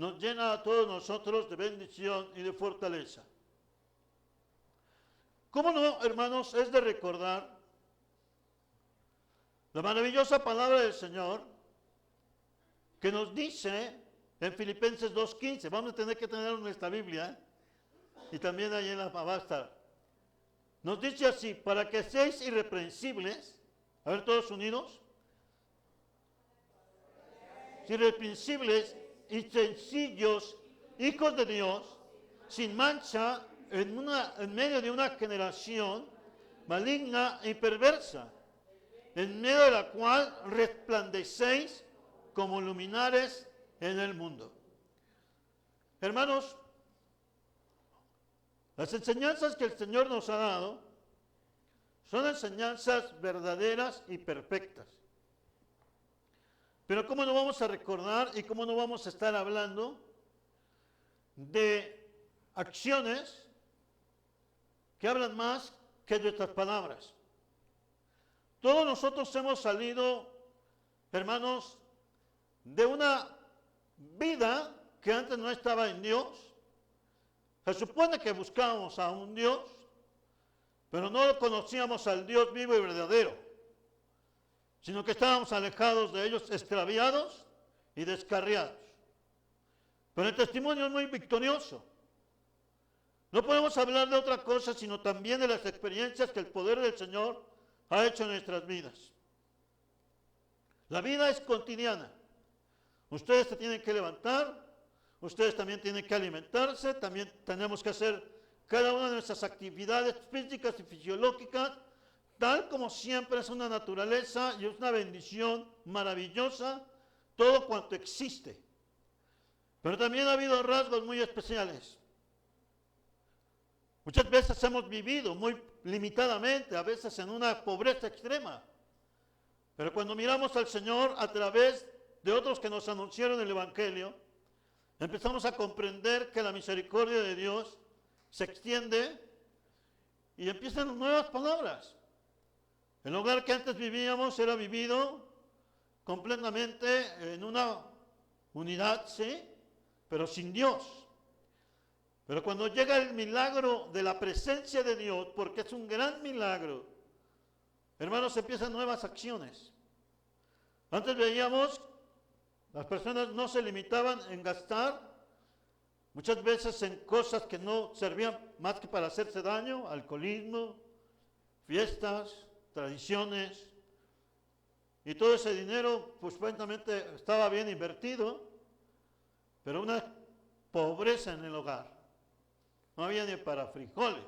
nos llena a todos nosotros de bendición y de fortaleza. ¿Cómo no, hermanos? Es de recordar la maravillosa palabra del Señor que nos dice en Filipenses 2:15. Vamos a tener que tener nuestra Biblia y también ahí en la Babasta. Nos dice así: para que seáis irreprensibles, a ver todos unidos, irreprensibles y sencillos, hijos de Dios, sin mancha, en medio de una generación maligna y perversa, en medio de la cual resplandecéis como luminares en el mundo. Hermanos, las enseñanzas que el Señor nos ha dado son enseñanzas verdaderas y perfectas. Pero ¿cómo no vamos a recordar y cómo no vamos a estar hablando de acciones que hablan más que nuestras palabras? Todos nosotros hemos salido, hermanos, de una vida que antes no estaba en Dios. Se supone que buscábamos a un Dios, pero no conocíamos al Dios vivo y verdadero, sino que estábamos alejados de ellos, extraviados y descarriados. Pero el testimonio es muy victorioso. No podemos hablar de otra cosa, sino también de las experiencias que el poder del Señor ha hecho en nuestras vidas. La vida es cotidiana. Ustedes se tienen que levantar, ustedes también tienen que alimentarse, también tenemos que hacer cada una de nuestras actividades físicas y fisiológicas, tal como siempre es una naturaleza y es una bendición maravillosa, todo cuanto existe. Pero también ha habido rasgos muy especiales. Muchas veces hemos vivido muy limitadamente, a veces en una pobreza extrema. Pero cuando miramos al Señor a través de otros que nos anunciaron el Evangelio, empezamos a comprender que la misericordia de Dios se extiende y empiezan nuevas palabras. El hogar que antes vivíamos era vivido completamente en una unidad, sí, pero sin Dios. Pero cuando llega el milagro de la presencia de Dios, porque es un gran milagro, hermanos, empiezan nuevas acciones. Antes veíamos, las personas no se limitaban en gastar, muchas veces en cosas que no servían más que para hacerse daño, alcoholismo, fiestas, tradiciones, y todo ese dinero, pues francamente, estaba bien invertido, pero una pobreza en el hogar. No había ni para frijoles.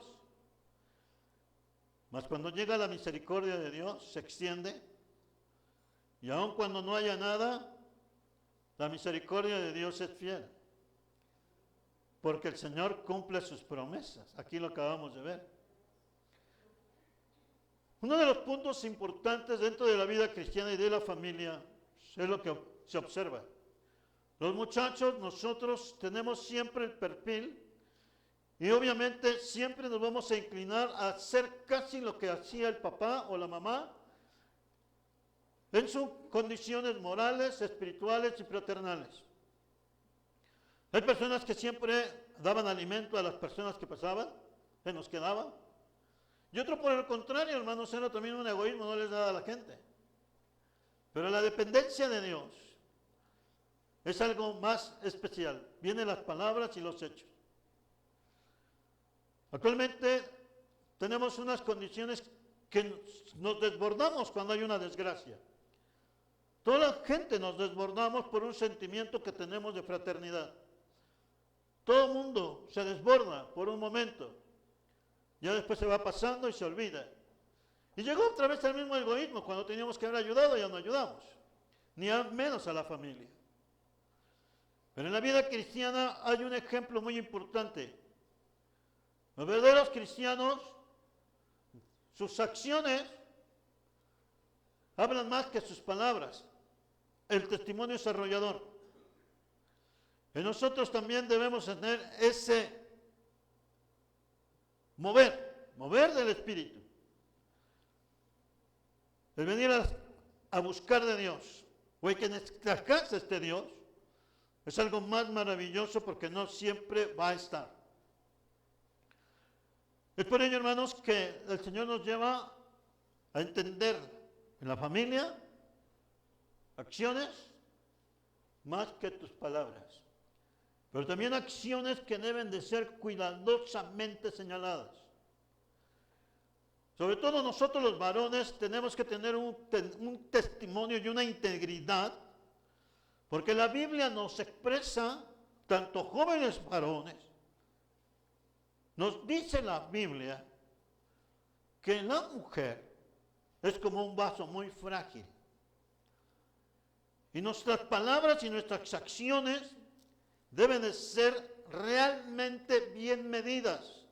Mas cuando llega la misericordia de Dios, se extiende, y aun cuando no haya nada, la misericordia de Dios es fiel. Porque el Señor cumple sus promesas. Aquí lo acabamos de ver. Uno de los puntos importantes dentro de la vida cristiana y de la familia es lo que se observa. Los muchachos, nosotros tenemos siempre el perfil y obviamente siempre nos vamos a inclinar a hacer casi lo que hacía el papá o la mamá en sus condiciones morales, espirituales y fraternales. Hay personas que siempre daban alimento a las personas que pasaban, que nos quedaban. Y otro por el contrario, hermanos, era también un egoísmo, no les daba a la gente. Pero la dependencia de Dios es algo más especial. Vienen las palabras y los hechos. Actualmente tenemos unas condiciones que nos desbordamos cuando hay una desgracia. Toda la gente nos desbordamos por un sentimiento que tenemos de fraternidad. Todo el mundo se desborda por un momento. Ya después se va pasando y se olvida. Y llegó otra vez el mismo egoísmo. Cuando teníamos que haber ayudado, ya no ayudamos. Ni menos a la familia. Pero en la vida cristiana hay un ejemplo muy importante. Los verdaderos cristianos, sus acciones hablan más que sus palabras. El testimonio es arrollador. Y nosotros también debemos tener ese mover del Espíritu. El venir a buscar de Dios, o el que en nuestra casa esté Dios, Es algo más maravilloso porque no siempre va a estar. Es por ello, hermanos, que el Señor nos lleva a entender en la familia acciones más que tus palabras, pero también acciones que deben de ser cuidadosamente señaladas. Sobre todo nosotros los varones tenemos que tener un testimonio y una integridad, porque la Biblia nos expresa, tanto jóvenes varones, nos dice la Biblia que la mujer es como un vaso muy frágil. Y nuestras palabras y nuestras acciones deben de ser realmente bien medidas.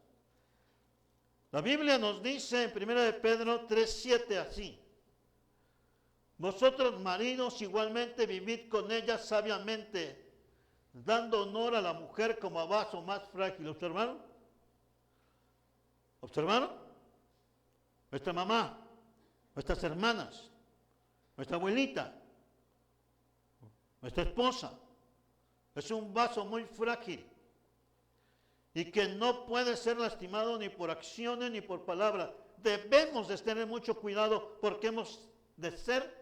La Biblia nos dice en 1 de Pedro 3:7 así: vosotros maridos igualmente vivid con ella sabiamente, dando honor a la mujer como a vaso más frágil. ¿Observaron? ¿Observaron? Nuestra mamá, nuestras hermanas, nuestra abuelita, nuestra esposa, es un vaso muy frágil y que no puede ser lastimado ni por acciones ni por palabras. Debemos de tener mucho cuidado porque hemos de ser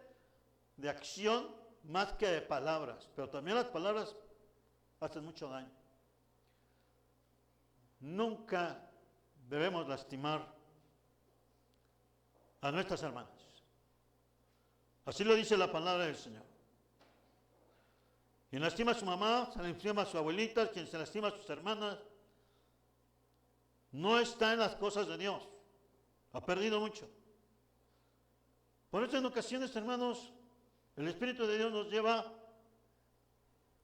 de acción más que de palabras, pero también las palabras hacen mucho daño. Nunca debemos lastimar a nuestras hermanas. Así lo dice la palabra del Señor. Quien lastima a su mamá, se lastima a su abuelita, quien se lastima a sus hermanas, no está en las cosas de Dios. Ha perdido mucho. Por eso en ocasiones, hermanos, el Espíritu de Dios nos lleva,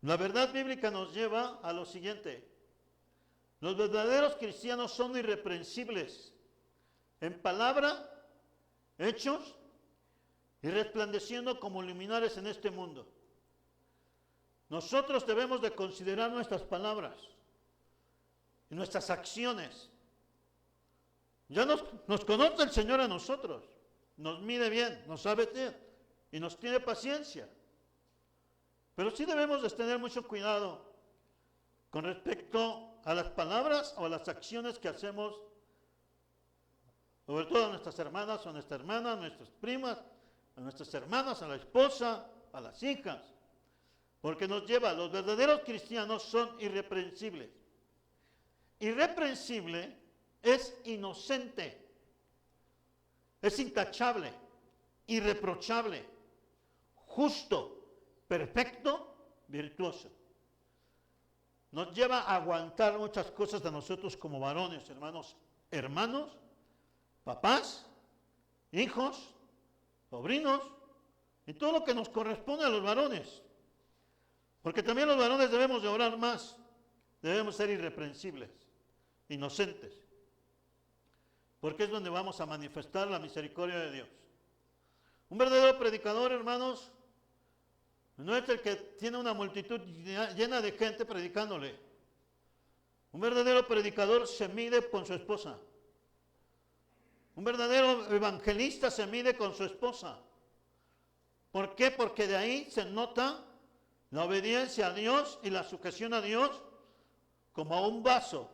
la verdad bíblica nos lleva a lo siguiente: los verdaderos cristianos son irreprensibles en palabra, hechos y resplandeciendo como luminares en este mundo. Nosotros debemos de considerar nuestras palabras y nuestras acciones. Ya nos conoce el Señor a nosotros, nos mide bien, nos sabe bien y nos tiene paciencia. Pero sí debemos de tener mucho cuidado con respecto a las palabras o a las acciones que hacemos, sobre todo a nuestras hermanas o a nuestra hermana, a nuestras primas, a nuestras hermanas, a la esposa, a las hijas, porque nos lleva, los verdaderos cristianos son irreprensibles. Irreprensible es inocente, es intachable, irreprochable, justo, perfecto, virtuoso. Nos lleva a aguantar muchas cosas de nosotros como varones, hermanos, papás, hijos, sobrinos, y todo lo que nos corresponde a los varones. Porque también los varones debemos de orar más, debemos ser irreprensibles, inocentes, porque es donde vamos a manifestar la misericordia de Dios. Un verdadero predicador, hermanos, no es el que tiene una multitud llena de gente predicándole. Un verdadero predicador se mide con su esposa. Un verdadero evangelista se mide con su esposa. ¿Por qué? Porque de ahí se nota la obediencia a Dios y la sujeción a Dios como a un vaso,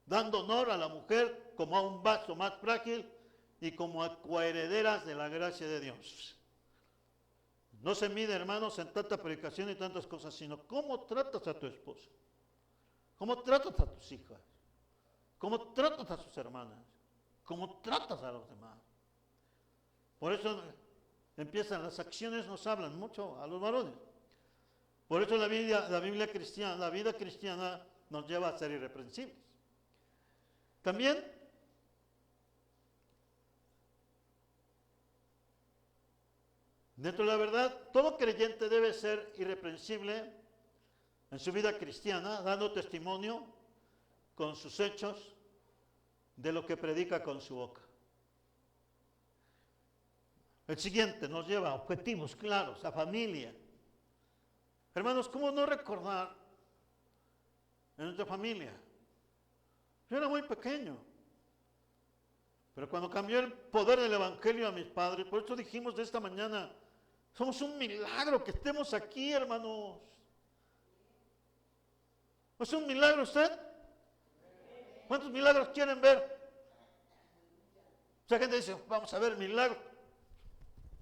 dando honor a la mujer como a un vaso más frágil y como a coherederas de la gracia de Dios. No se mide, hermanos, en tanta predicación y tantas cosas, sino cómo tratas a tu esposa, cómo tratas a tus hijas, cómo tratas a sus hermanas, cómo tratas a los demás. Por eso empiezan las acciones, nos hablan mucho a los varones. Por eso la Biblia cristiana, la vida cristiana nos lleva a ser irreprensibles. También dentro de la verdad, todo creyente debe ser irreprensible en su vida cristiana, dando testimonio con sus hechos de lo que predica con su boca. El siguiente nos lleva a objetivos claros, a familia. Hermanos, ¿cómo no recordar en nuestra familia? Yo era muy pequeño, pero cuando cambió el poder del Evangelio a mis padres, por eso dijimos de esta mañana, somos un milagro que estemos aquí, hermanos. ¿Es un milagro usted? ¿Cuántos milagros quieren ver? Mucha gente dice, vamos a ver milagro.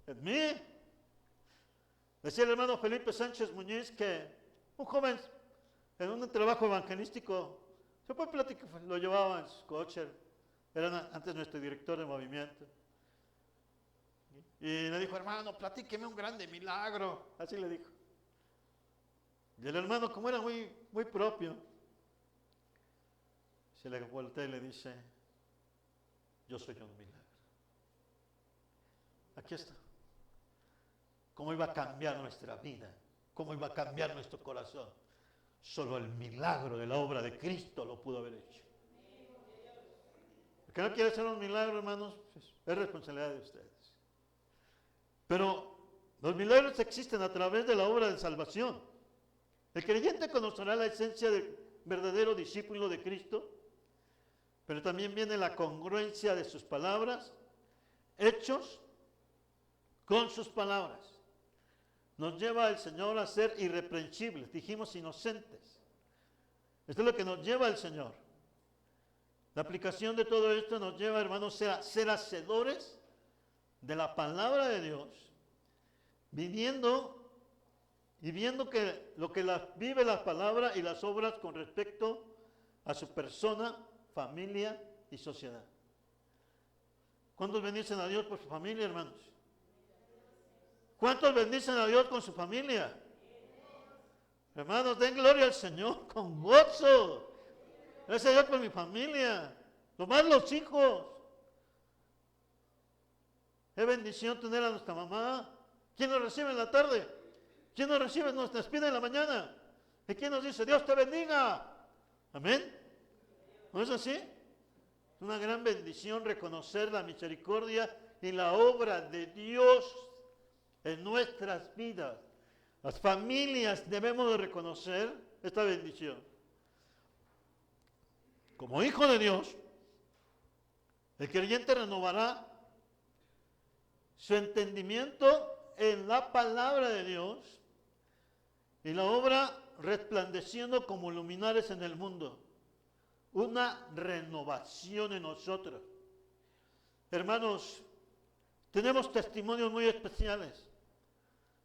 En mí. Decía el hermano Felipe Sánchez Muñiz que un joven en un trabajo evangelístico, se puede platicar, lo llevaba en su coche, era antes nuestro director de movimiento. Y le dijo, hermano, platíqueme un grande milagro. Así le dijo. Y el hermano, como era muy propio, se le voltea y le dice, yo soy un milagro. Aquí está. ¿Cómo iba a cambiar nuestra vida? ¿Cómo iba a cambiar nuestro corazón? Solo el milagro de la obra de Cristo lo pudo haber hecho. El que no quiere hacer un milagro, hermanos, es responsabilidad de ustedes. Pero los milagros existen a través de la obra de salvación. El creyente conocerá la esencia del verdadero discípulo de Cristo, pero también viene la congruencia de sus palabras, hechos con sus palabras. Nos lleva el Señor a ser irreprensibles, dijimos inocentes. Esto es lo que nos lleva el Señor. La aplicación de todo esto nos lleva, hermanos, a ser hacedores de la palabra de Dios, viviendo y viendo que lo que vive la palabra y las obras con respecto a su persona, familia y sociedad. ¿Cuántos bendicen a Dios por su familia, hermanos? ¿Cuántos bendicen a Dios con su familia? Hermanos, den gloria al Señor con gozo. Gracias a Dios por mi familia. Lo más los hijos. Es bendición tener a nuestra mamá. ¿Quién nos recibe en la tarde? ¿Quién nos recibe? Nos despide en la mañana. ¿Y quién nos dice, Dios te bendiga? Amén. ¿No es así? Es una gran bendición reconocer la misericordia y la obra de Dios en nuestras vidas. Las familias debemos de reconocer esta bendición. Como hijo de Dios, el creyente renovará su entendimiento en la palabra de Dios y la obra resplandeciendo como luminares en el mundo. Una renovación en nosotros. Hermanos, tenemos testimonios muy especiales.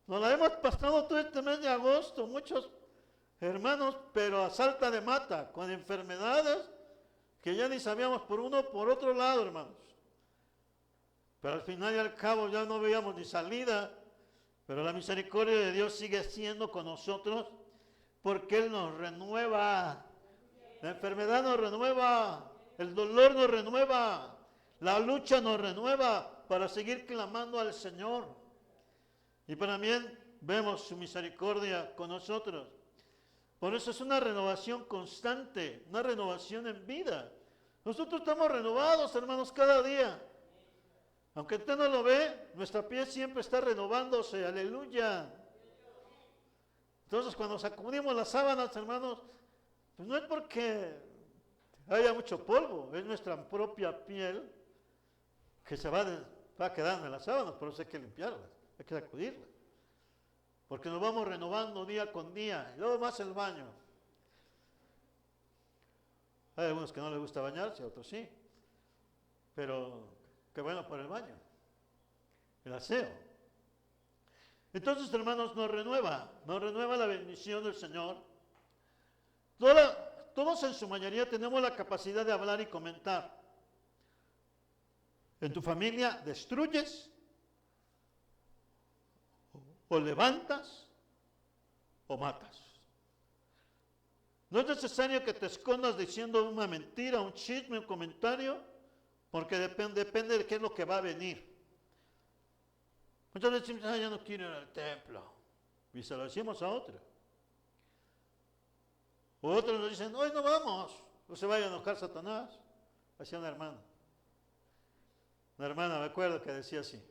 Nos la hemos pasado todo este mes de agosto, muchos hermanos, pero a salta de mata, con enfermedades que ya ni sabíamos por uno por otro lado, hermanos. Pero al final y al cabo ya no veíamos ni salida, pero la misericordia de Dios sigue siendo con nosotros porque Él nos renueva. La enfermedad nos renueva, el dolor nos renueva, la lucha nos renueva para seguir clamando al Señor. Y también vemos su misericordia con nosotros. Por eso es una renovación constante, una renovación en vida. Nosotros estamos renovados, hermanos, cada día. Aunque usted no lo ve, nuestra piel siempre está renovándose, aleluya. Entonces cuando sacudimos las sábanas, hermanos, pues no es porque haya mucho polvo, es nuestra propia piel que se va quedando en las sábanas, por eso hay que limpiarlas, hay que sacudirlas. Porque nos vamos renovando día con día, y luego más el baño. Hay algunos que no les gusta bañarse, otros sí, pero qué bueno por el baño, el aseo. Entonces, hermanos, nos renueva la bendición del Señor. Todos en su mayoría tenemos la capacidad de hablar y comentar. En tu familia destruyes, o levantas, o matas. No es necesario que te escondas diciendo una mentira, un chisme, un comentario, porque depende de qué es lo que va a venir. Muchas veces decimos, ya no quiero ir al templo, y se lo decimos a otro. O otros nos dicen, hoy no vamos, no se vaya a enojar Satanás. Hacía una hermana. Una hermana, me acuerdo que decía así.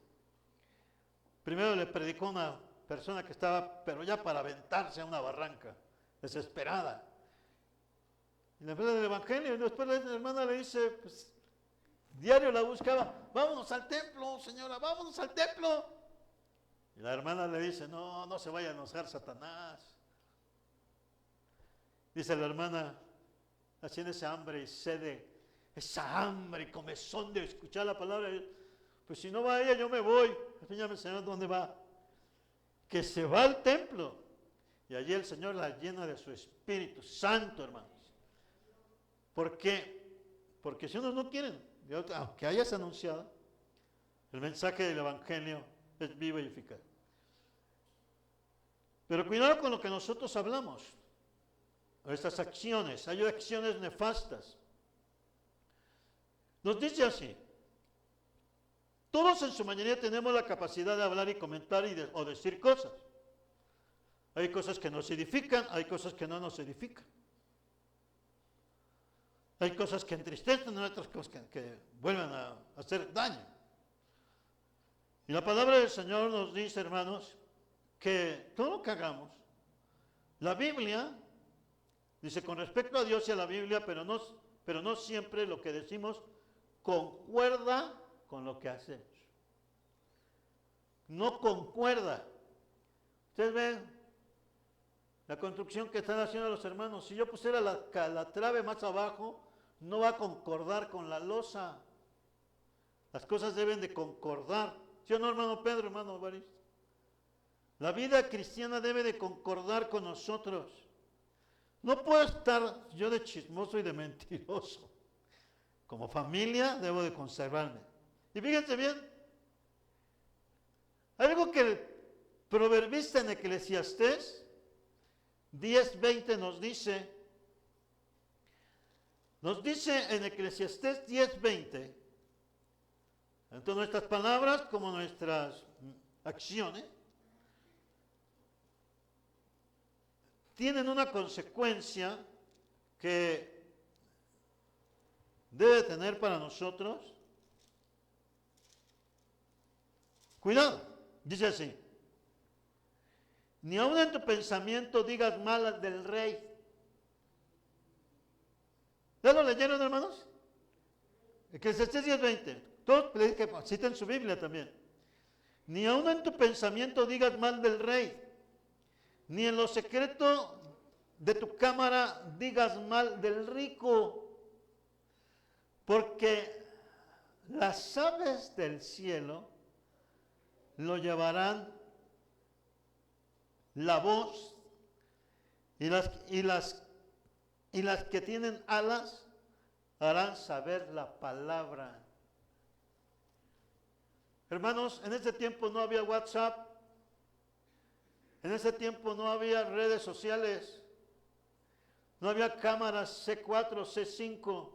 Primero le predicó a una persona que estaba, pero ya para aventarse a una barranca, desesperada. Y le habla del evangelio, y después la hermana le dice, pues, diario la buscaba, vámonos al templo, señora, vámonos al templo. Y la hermana le dice, no se vaya a enojar Satanás. Dice la hermana, haciendo esa hambre y sed, esa hambre y comezón de escuchar la palabra. Pues si no va ella, yo me voy. Enséñame, Señor, ¿dónde va? Que se va al templo. Y allí el Señor la llena de su Espíritu Santo, hermanos. ¿Por qué? Porque si unos no quieren, aunque hayas anunciado, el mensaje del Evangelio es vivo y eficaz. Pero cuidado con lo que nosotros hablamos. Estas acciones, hay acciones nefastas. Nos dice así: todos en su mayoría tenemos la capacidad de hablar y comentar o decir cosas. Hay cosas que nos edifican, hay cosas que no nos edifican. Hay cosas que entristecen, hay otras cosas que vuelven a hacer daño. Y la palabra del Señor nos dice, hermanos, que todo lo que hagamos, la Biblia dice con respecto a Dios y a la Biblia, pero no siempre lo que decimos concuerda con lo que hacemos. No concuerda. Ustedes ven la construcción que están haciendo los hermanos. Si yo pusiera la trave más abajo, no va a concordar con la losa. Las cosas deben de concordar. ¿Sí o no, hermano Pedro, hermano Baris? La vida cristiana debe de concordar con nosotros. No puedo estar yo de chismoso y de mentiroso. Como familia debo de conservarme. Y fíjense bien, algo que el proverbista en Eclesiastés 10:20 nos dice en Eclesiastés 10:20, tanto nuestras palabras como nuestras acciones tienen una consecuencia que debe tener para nosotros. Cuidado, dice así: ni aun en tu pensamiento digas mal del rey. ¿Ya lo leyeron, hermanos? Eclesiastés 10:20. Todos les dije que citen su Biblia también. Ni aun en tu pensamiento digas mal del rey, ni en lo secreto de tu cámara digas mal del rico, porque las aves del cielo lo llevarán la voz, y las que tienen alas harán saber la palabra. Hermanos, en ese tiempo no había WhatsApp, en ese tiempo no había redes sociales, no había cámaras C4, C5,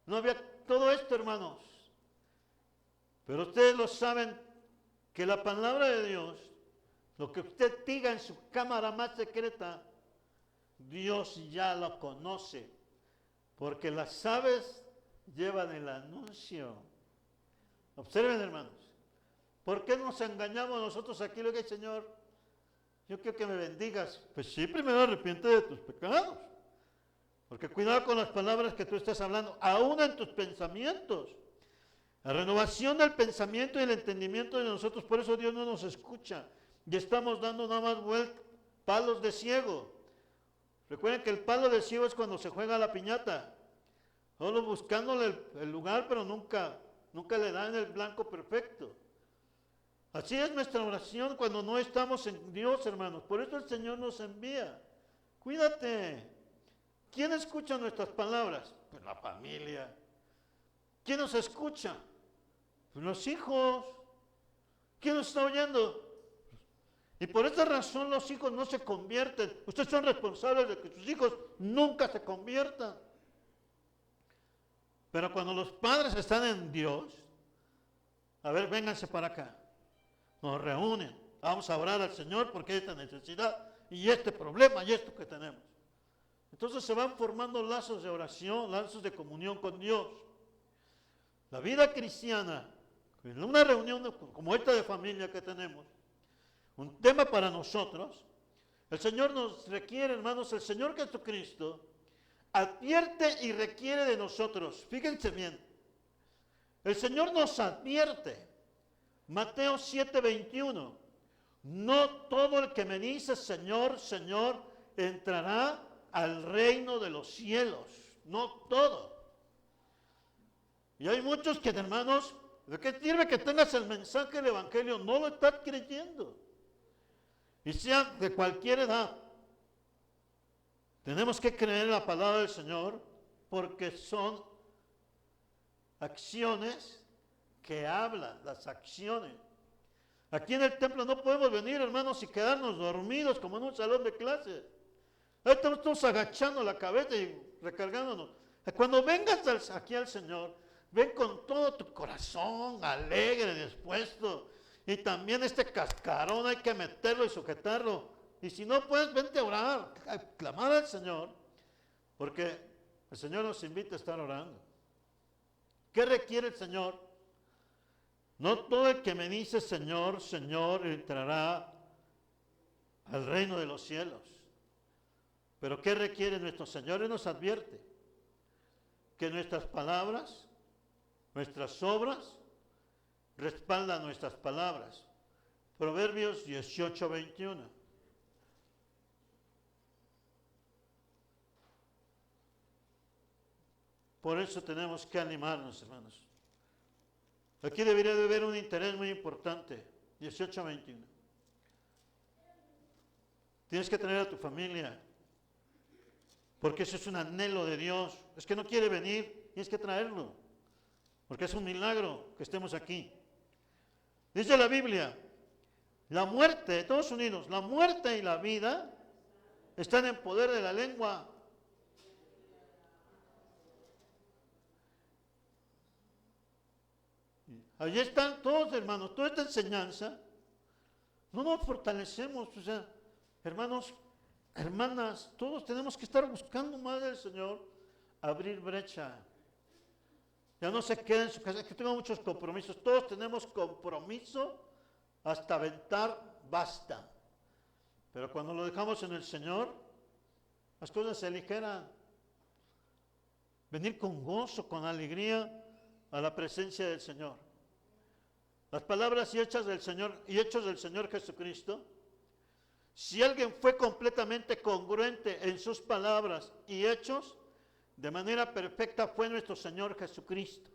no había todo esto, hermanos. Pero ustedes lo saben, que la palabra de Dios, lo que usted diga en su cámara más secreta, Dios ya lo conoce, porque las aves llevan el anuncio. Observen, hermanos, ¿por qué nos engañamos nosotros aquí? Lo que el Señor, yo quiero que me bendigas. Pues sí, primero arrepiente de tus pecados, porque cuidado con las palabras que tú estás hablando, aún en tus pensamientos. La renovación del pensamiento y el entendimiento de nosotros, por eso Dios no nos escucha. Y estamos dando nada más palos de ciego. Recuerden que el palo de ciego es cuando se juega la piñata. Solo buscándole el lugar, pero nunca le dan el blanco perfecto. Así es nuestra oración cuando no estamos en Dios, hermanos. Por eso el Señor nos envía. Cuídate. ¿Quién escucha nuestras palabras? Pues la familia. ¿Quién nos escucha? Pues los hijos. ¿Quién nos está oyendo? Y por esa razón los hijos no se convierten. Ustedes son responsables de que sus hijos nunca se conviertan. Pero cuando los padres están en Dios, a ver, vénganse para acá. Nos reúnen. Vamos a orar al Señor porque hay esta necesidad y este problema y esto que tenemos. Entonces se van formando lazos de oración, lazos de comunión con Dios. La vida cristiana, en una reunión como esta de familia que tenemos, un tema para nosotros, el Señor nos requiere, hermanos, el Señor Jesucristo advierte y requiere de nosotros. Fíjense bien, el Señor nos advierte. Mateo 7:21. No todo el que me dice Señor, Señor entrará al reino de los cielos, no todo. Y hay muchos que, hermanos, ¿de qué sirve que tengas el mensaje del Evangelio? No lo estás creyendo. Y sea de cualquier edad. Tenemos que creer en la palabra del Señor porque son acciones que hablan, las acciones. Aquí en el templo no podemos venir, hermanos, y quedarnos dormidos como en un salón de clases. Ahí estamos todos agachando la cabeza y recargándonos. Cuando vengas aquí al Señor, ven con todo tu corazón, alegre, dispuesto. Y también este cascarón hay que meterlo y sujetarlo. Y si no puedes, vente a orar, a clamar al Señor. Porque el Señor nos invita a estar orando. ¿Qué requiere el Señor? No todo el que me dice Señor, Señor, entrará al reino de los cielos. Pero ¿qué requiere nuestro Señor? Él nos advierte que nuestras palabras, nuestras obras, respaldan nuestras palabras. Proverbios 18:21. Por eso tenemos que animarnos, hermanos. Aquí debería de haber un interés muy importante. 18:21. Tienes que tener a tu familia, porque eso es un anhelo de Dios. Es que no quiere venir, tienes que traerlo, porque es un milagro que estemos aquí. Dice la Biblia, la muerte, todos unidos, la muerte y la vida están en poder de la lengua. Allí están todos, hermanos, toda esta enseñanza. No nos fortalecemos, o sea, hermanos, hermanas, todos tenemos que estar buscando más del Señor, abrir brecha. Ya no se queden en su casa, es que tengo muchos compromisos, todos tenemos compromiso hasta aventar, basta. Pero cuando lo dejamos en el Señor, las cosas se aligeran. Venir con gozo, con alegría a la presencia del Señor. Las palabras y hechos del Señor Jesucristo, si alguien fue completamente congruente en sus palabras y hechos, de manera perfecta fue nuestro Señor Jesucristo.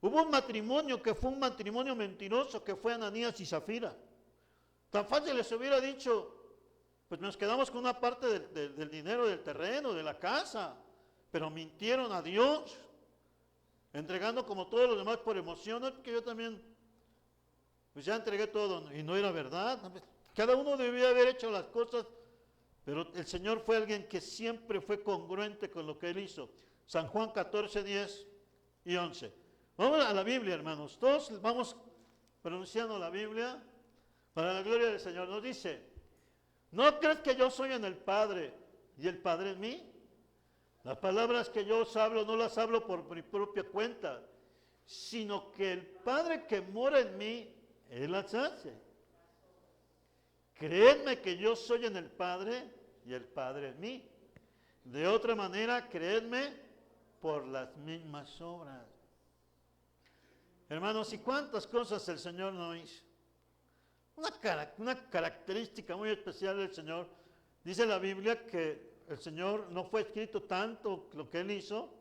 Hubo un matrimonio que fue un matrimonio mentiroso, que fue Ananías y Zafira. Tan fácil les hubiera dicho, pues nos quedamos con una parte del dinero del terreno, de la casa, pero mintieron a Dios, entregando como todos los demás por emoción, que yo también, pues ya entregué todo, y no era verdad. Cada uno debía haber hecho las cosas, pero el Señor fue alguien que siempre fue congruente con lo que Él hizo. San Juan 14, 10 y 11. Vamos a la Biblia, hermanos. Todos vamos pronunciando la Biblia para la gloria del Señor. Nos dice, ¿no crees que yo soy en el Padre y el Padre en mí? Las palabras que yo os hablo no las hablo por mi propia cuenta, sino que el Padre que mora en mí, Él las hace. Creedme que yo soy en el Padre y el Padre en mí. De otra manera, creedme por las mismas obras. Hermanos, ¿y cuántas cosas el Señor no hizo? Una característica muy especial del Señor. Dice la Biblia que el Señor no fue escrito tanto lo que Él hizo.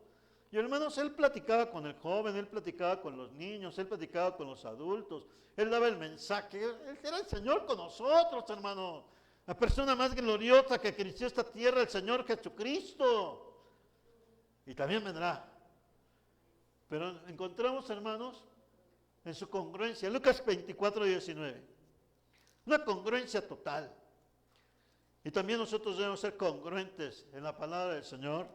Y hermanos, Él platicaba con el joven, Él platicaba con los niños, Él platicaba con los adultos, Él daba el mensaje. Él era el Señor con nosotros, hermanos. La persona más gloriosa que creció esta tierra, el Señor Jesucristo. Y también vendrá. Pero encontramos, hermanos, en su congruencia, Lucas 24, 19. Una congruencia total. Y también nosotros debemos ser congruentes en la palabra del Señor,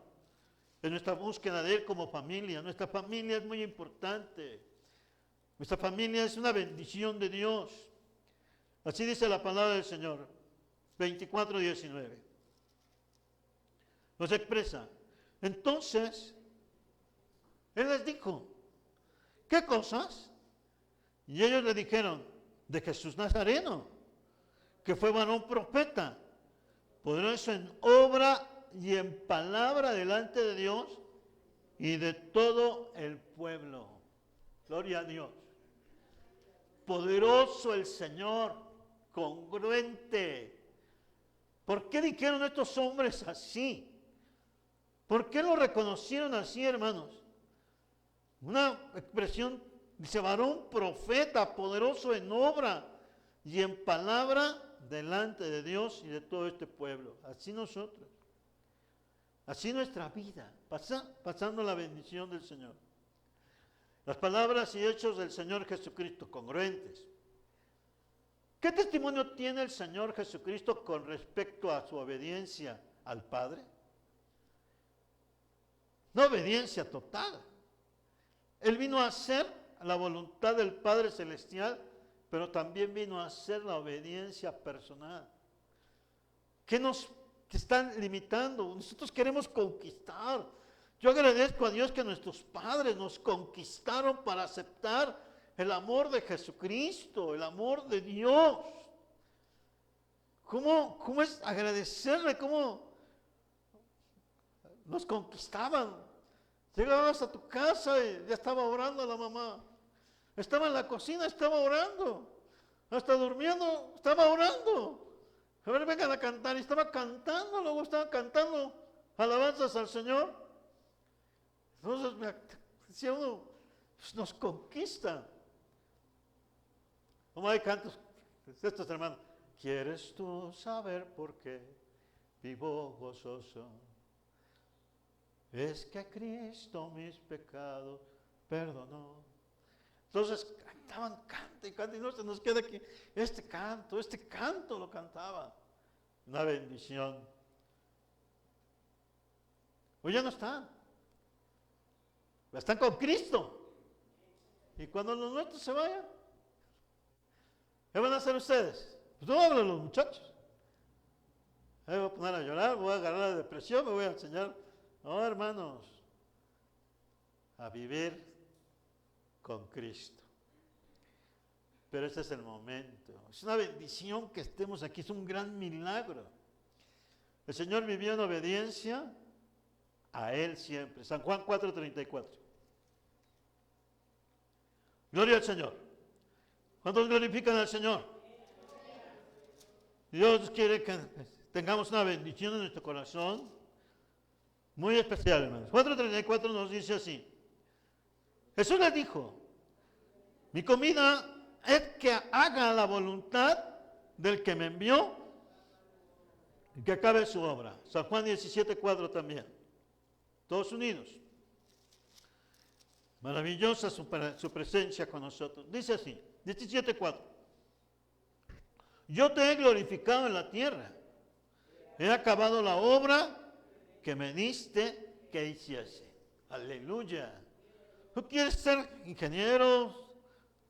en nuestra búsqueda de Él como familia. Nuestra familia es muy importante. Nuestra familia es una bendición de Dios. Así dice la palabra del Señor, 24, 19. Nos expresa. Entonces, Él les dijo, ¿qué cosas? Y ellos le dijeron, de Jesús Nazareno, que fue varón profeta, poderoso en obra y en palabra delante de Dios y de todo el pueblo. Gloria a Dios. Poderoso el Señor, congruente. ¿Por qué dijeron estos hombres así? ¿Por qué lo reconocieron así, hermanos? Una expresión, dice, varón profeta, poderoso en obra y en palabra delante de Dios y de todo este pueblo. Así nosotros. Así nuestra vida, pasando la bendición del Señor. Las palabras y hechos del Señor Jesucristo congruentes. ¿Qué testimonio tiene el Señor Jesucristo con respecto a su obediencia al Padre? Una obediencia total. Él vino a hacer la voluntad del Padre Celestial, pero también vino a hacer la obediencia personal. ¿Qué nos están limitando? Nosotros queremos conquistar. Yo agradezco a Dios que nuestros padres nos conquistaron para aceptar el amor de Jesucristo, el amor de Dios. ¿Cómo es agradecerle? ¿Cómo nos conquistaban? Llegabas a tu casa y ya estaba orando la mamá. Estaba en la cocina, estaba orando. Hasta durmiendo, estaba orando. A ver, vengan a cantar. Y estaba cantando, luego estaba cantando alabanzas al Señor. Entonces me decía uno, pues nos conquista. Como hay cantos, estos hermanos. ¿Quieres tú saber por qué vivo gozoso? Es que Cristo mis pecados perdonó. Entonces cantaban, canta y no se nos queda aquí. Este canto lo cantaba. Una bendición. Hoy ya no están. Están con Cristo. Y cuando los nuestros se vayan, ¿qué van a hacer ustedes? Pues no hablan los muchachos. Me voy a poner a llorar, me voy a agarrar la depresión, me voy a enseñar. No, hermanos, a vivir con Cristo. Pero ese es el momento. Es una bendición que estemos aquí, es un gran milagro. El Señor vivió en obediencia a Él siempre. San Juan 4:34. Gloria al Señor. ¿Cuántos glorifican al Señor? Dios quiere que tengamos una bendición en nuestro corazón muy especial, hermanos. 4:34 nos dice así. Jesús les dijo, mi comida es que haga la voluntad del que me envió y que acabe su obra. San Juan 17:4 también. Todos unidos. Maravillosa su presencia con nosotros. Dice así, 17:4. Yo te he glorificado en la tierra. He acabado la obra que me diste que hiciese. Aleluya. Tú quieres ser ingeniero,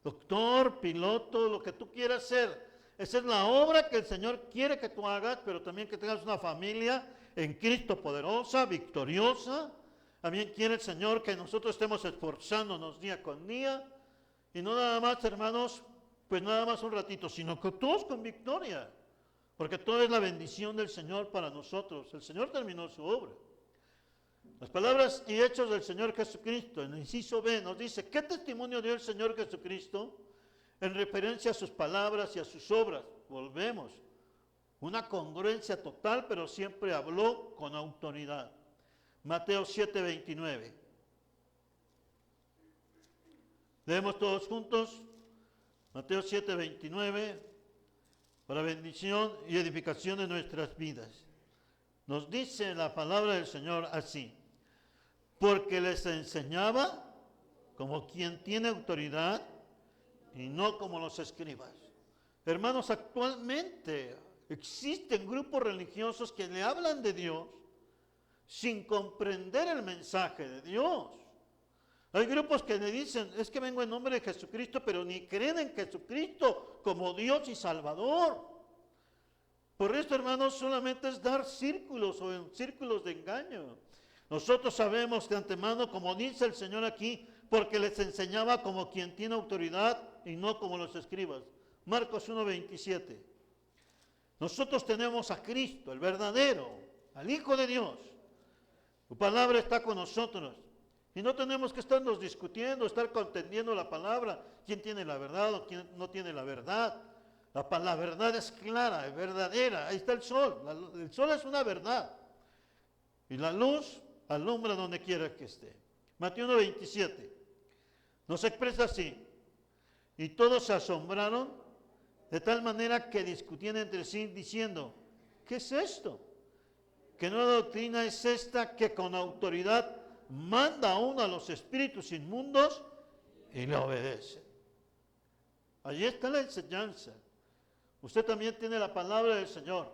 doctor, piloto, lo que tú quieras ser. Esa es la obra que el Señor quiere que tú hagas, pero también que tengas una familia en Cristo poderosa, victoriosa. También quiere el Señor que nosotros estemos esforzándonos día con día. Y no nada más, hermanos, pues nada más un ratito, sino que todos con victoria. Porque todo es la bendición del Señor para nosotros. El Señor terminó su obra. Las palabras y hechos del Señor Jesucristo, en el inciso B, nos dice, ¿qué testimonio dio el Señor Jesucristo en referencia a sus palabras y a sus obras? Volvemos. Una congruencia total, pero siempre habló con autoridad. Mateo 7:29. Leemos todos juntos. Mateo 7:29. Para bendición y edificación de nuestras vidas. Nos dice la palabra del Señor así. Porque les enseñaba como quien tiene autoridad y no como los escribas. Hermanos, actualmente existen grupos religiosos que le hablan de Dios sin comprender el mensaje de Dios. Hay grupos que le dicen, es que vengo en nombre de Jesucristo, pero ni creen en Jesucristo como Dios y Salvador. Por esto, hermanos, solamente es dar círculos o en círculos de engaño. Nosotros sabemos de antemano, como dice el Señor aquí, porque les enseñaba como quien tiene autoridad y no como los escribas. Marcos 1:27. Nosotros tenemos a Cristo, el verdadero, al Hijo de Dios. Su palabra está con nosotros. Y no tenemos que estarnos discutiendo, estar contendiendo la palabra, quién tiene la verdad o quién no tiene la verdad. La verdad es clara, es verdadera. Ahí está el sol. El sol es una verdad. Y la luz alumbra donde quiera que esté. Mateo 1:27 nos expresa así. Y todos se asombraron de tal manera que discutían entre sí diciendo, ¿qué es esto? ¿Qué nueva doctrina es esta que con autoridad manda a uno a los espíritus inmundos y le obedece? Allí está la enseñanza. Usted también tiene la palabra del Señor.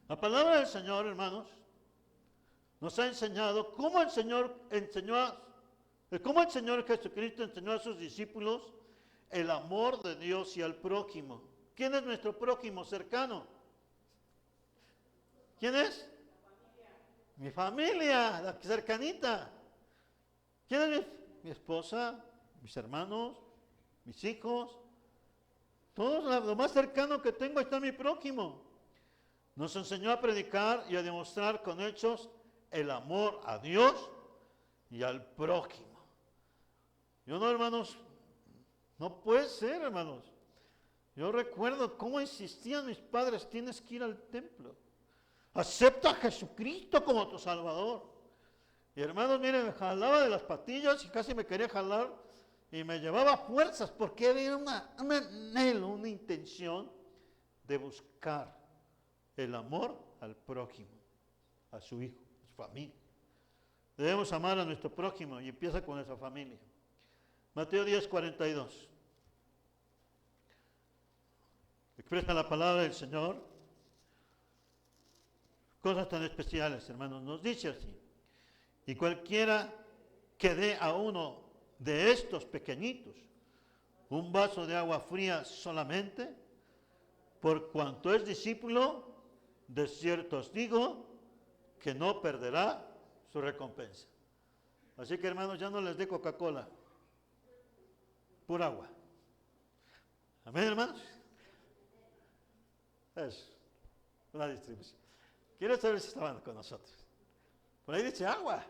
La palabra del Señor, hermanos, nos ha enseñado cómo el Señor Jesucristo enseñó a sus discípulos el amor de Dios y al prójimo. ¿Quién es nuestro prójimo cercano? ¿Quién es? Mi familia, la cercanita. ¿Quién es mi esposa? Mis hermanos, mis hijos. Todo lo más cercano que tengo está mi prójimo. Nos enseñó a predicar y a demostrar con hechos el amor a Dios y al prójimo. Yo no, hermanos, no puede ser, hermanos. Yo recuerdo cómo insistían mis padres, tienes que ir al templo. Acepta a Jesucristo como tu Salvador. Y hermanos, miren, me jalaba de las patillas y casi me quería jalar y me llevaba fuerzas porque había un anhelo, una intención de buscar el amor al prójimo, a su hijo, a su familia. Debemos amar a nuestro prójimo y empieza con nuestra familia. Mateo 10:42. Expresa la palabra del Señor. Cosas tan especiales, hermanos. Nos dice así. Y cualquiera que dé a uno de estos pequeñitos un vaso de agua fría solamente, por cuanto es discípulo, de cierto os digo que no perderá su recompensa. Así que, hermanos, ya no les dé Coca-Cola, pura agua. Amén, hermanos. Es una distribución. Quiero saber si estaban con nosotros. Por ahí dice agua.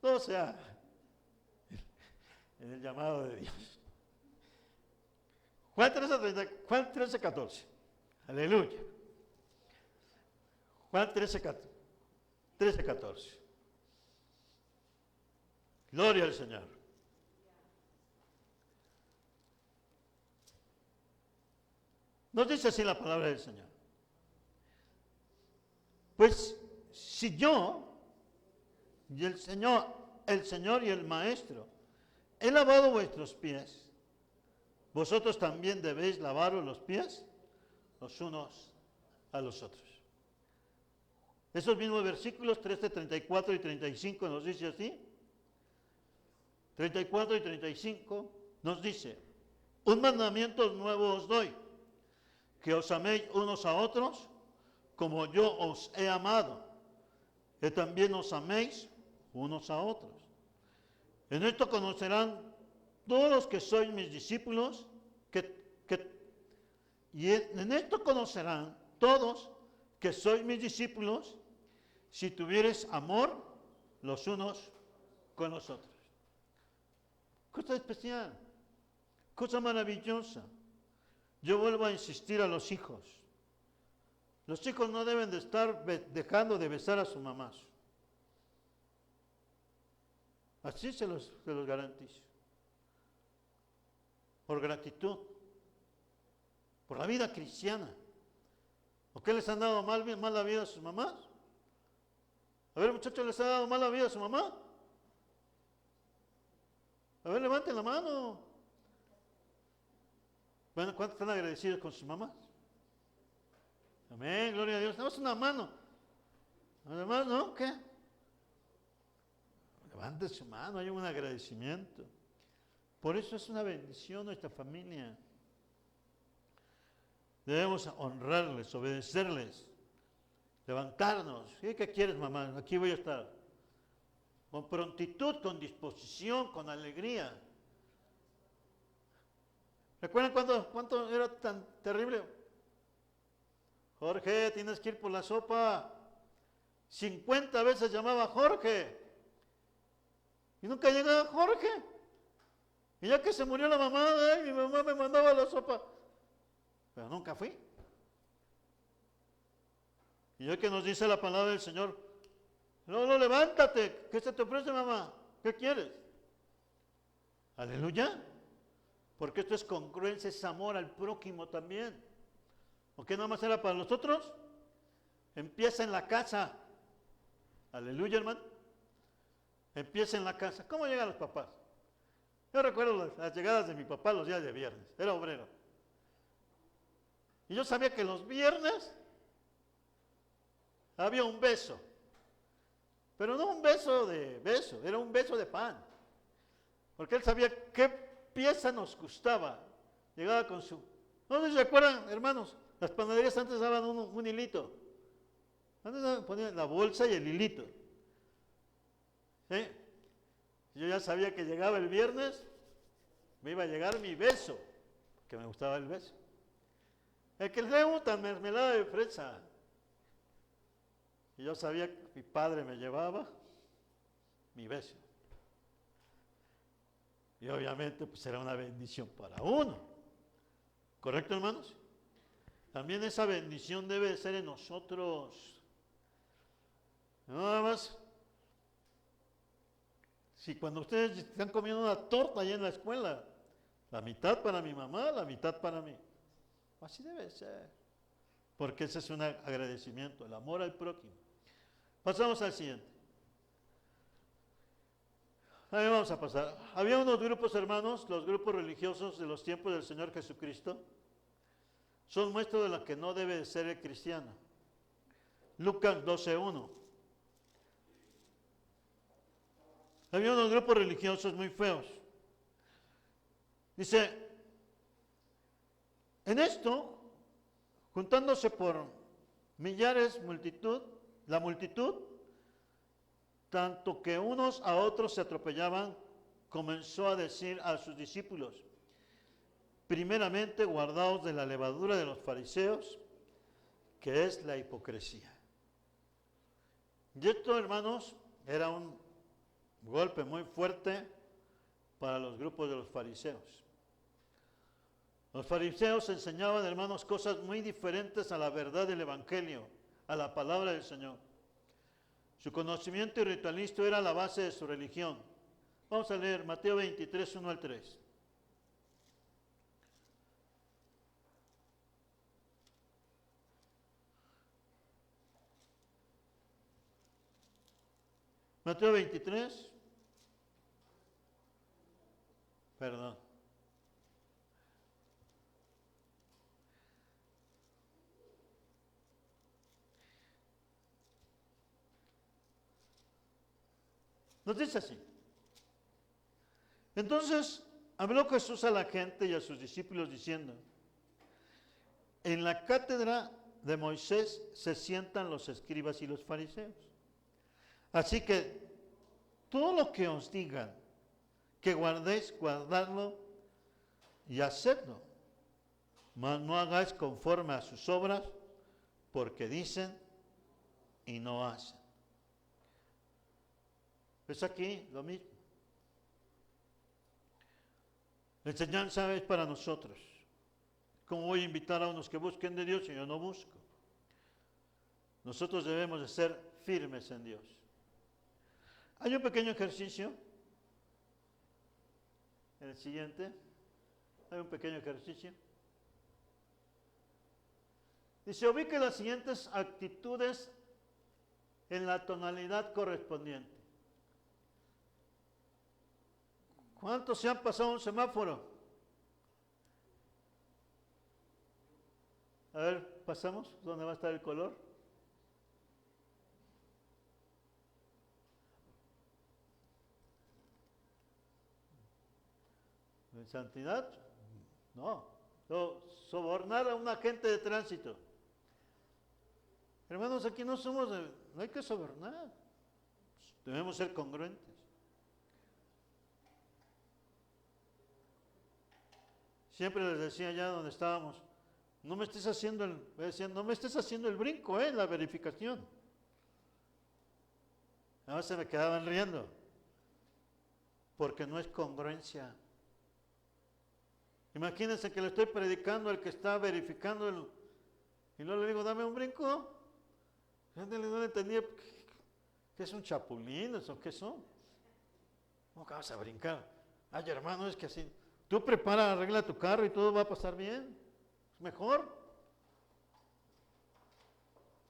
Todo sea en el llamado de Dios. Juan 13:14. Aleluya. Juan 13:14. Gloria al Señor. Nos dice así la palabra del Señor. Pues si yo y el Señor y el Maestro he lavado vuestros pies, vosotros también debéis lavaros los pies los unos a los otros. Esos mismos versículos 13, 34 y 35 nos dice así. 34 y 35 nos dice, un mandamiento nuevo os doy, que os améis unos a otros como yo os he amado, que también os améis unos a otros. En esto conocerán todos los que sois mis discípulos, en esto conocerán todos que sois mis discípulos, si tuviereis amor los unos con los otros. Cosa especial, cosa maravillosa. Yo vuelvo a insistir a los hijos. Los hijos no deben de estar dejando de besar a sus mamás. Así se los garantizo. Por gratitud. Por la vida cristiana. ¿O qué les han dado mala vida a sus mamás? A ver, muchachos, ¿les ha dado mala vida a su mamá? A ver, levanten la mano. Bueno, ¿cuántos están agradecidos con sus mamás? Amén, gloria a Dios. Damos una mano. Además, ¿no? ¿Qué? Levante su mano, hay un agradecimiento. Por eso es una bendición nuestra familia. Debemos honrarles, obedecerles, levantarnos. ¿Qué quieres, mamá? Aquí voy a estar. Con prontitud, con disposición, con alegría. ¿Recuerdan cuánto era tan terrible? Jorge, tienes que ir por la sopa. 50 veces llamaba Jorge. Y nunca llegaba Jorge. Y ya que se murió la mamá, ay, mi mamá me mandaba la sopa. Pero nunca fui. Y ya que nos dice la palabra del Señor, no, levántate, ¿qué se te ofrece, mamá? ¿Qué quieres? Aleluya. Porque esto es congruencia, es amor al prójimo también. ¿O qué nada más era para los otros? Empieza en la casa. Aleluya, hermano. Empieza en la casa. ¿Cómo llegan los papás? Yo recuerdo las llegadas de mi papá los días de viernes. Era obrero. Y yo sabía que los viernes había un beso. Pero no un beso de beso, era un beso de pan. Porque él sabía qué pieza nos gustaba. Llegaba con su... No sé si se acuerdan, hermanos, las panaderías antes daban un hilito. Antes ponían la bolsa y el hilito. ¿Sí? Yo ya sabía que llegaba el viernes, me iba a llegar mi beso, que me gustaba el beso. El que le gusta mermelada de fresa. Y yo sabía que mi padre me llevaba mi beso. Y obviamente pues era una bendición para uno. ¿Correcto, hermanos? También esa bendición debe ser en nosotros. Nada más, si cuando ustedes están comiendo una torta allá en la escuela, la mitad para mi mamá, la mitad para mí. Así debe ser. Porque ese es un agradecimiento, el amor al prójimo. Pasamos al siguiente. Ahí vamos a pasar. Había unos grupos, hermanos, los grupos religiosos de los tiempos del Señor Jesucristo. Son muestra de lo que no debe de ser el cristiano. Lucas 12:1. Había unos grupos religiosos muy feos. Dice, en esto, juntándose por millares la multitud, tanto que unos a otros se atropellaban, comenzó a decir a sus discípulos, primeramente guardaos de la levadura de los fariseos, que es la hipocresía. Y esto, hermanos, era un golpe muy fuerte para los grupos de los fariseos. Los fariseos enseñaban, hermanos, cosas muy diferentes a la verdad del Evangelio, a la palabra del Señor. Su conocimiento y ritualista era la base de su religión. Vamos a leer Mateo 23, 1 al 3. Mateo 23, perdón. Nos dice así. Entonces habló Jesús a la gente y a sus discípulos diciendo, en la cátedra de Moisés se sientan los escribas y los fariseos. Así que todo lo que os digan que guardéis, guardadlo y hacedlo. Mas no hagáis conforme a sus obras, porque dicen y no hacen. Es aquí lo mismo. La enseñanza es para nosotros. ¿Cómo voy a invitar a unos que busquen de Dios y yo no busco? Nosotros debemos de ser firmes en Dios. Hay un pequeño ejercicio. En el siguiente. Hay un pequeño ejercicio. Dice, ubique las siguientes actitudes en la tonalidad correspondiente. ¿Cuántos se han pasado un semáforo? A ver, pasamos. ¿Dónde va a estar el color? ¿En santidad? No. Sobornar a un agente de tránsito. Hermanos, aquí no hay que sobornar. Debemos ser congruentes. Siempre les decía allá donde estábamos, no me estés haciendo el brinco, la verificación. A veces me quedaban riendo, porque no es congruencia. Imagínense que le estoy predicando al que está verificando y luego le digo, dame un brinco. No le entendía, ¿qué es un chapulín? ¿Eso qué son? ¿Cómo que vas a brincar? Ay, hermano, es que así, tú prepara, arregla tu carro y todo va a pasar bien. Es mejor.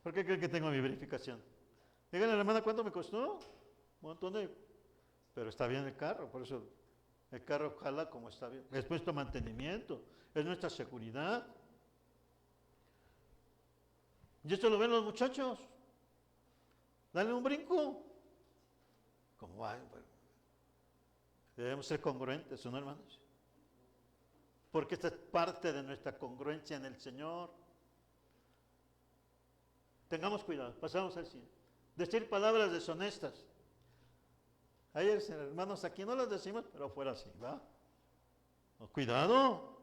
¿Por qué creen que tengo mi verificación? Díganle, hermana, ¿cuánto me costó? Un montón de... Pero está bien el carro, por eso el carro jala como está bien. Es nuestro mantenimiento, es nuestra seguridad. Y esto lo ven los muchachos. Dale un brinco. ¿Cómo va? Bueno, debemos ser congruentes, ¿no, hermanos? Porque esta es parte de nuestra congruencia en el Señor. Tengamos cuidado, pasamos al siguiente. Decir palabras deshonestas. Hay hermanos, aquí no las decimos, pero fuera así, ¿va? No, cuidado.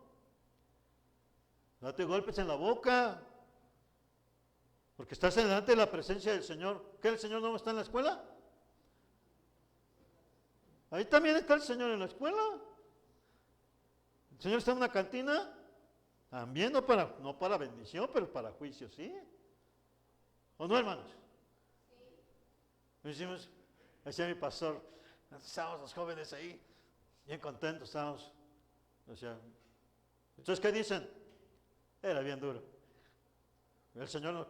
Date golpes en la boca. Porque estás delante de la presencia del Señor. ¿Qué, el Señor no está en la escuela? Ahí también está el Señor en la escuela. El Señor está en una cantina. También no para bendición, pero para juicio, ¿sí? ¿O no, hermanos? Sí. Decimos, decía mi pastor, estábamos los jóvenes ahí, bien contentos estábamos. O sea, entonces, ¿qué dicen? Era bien duro. El Señor no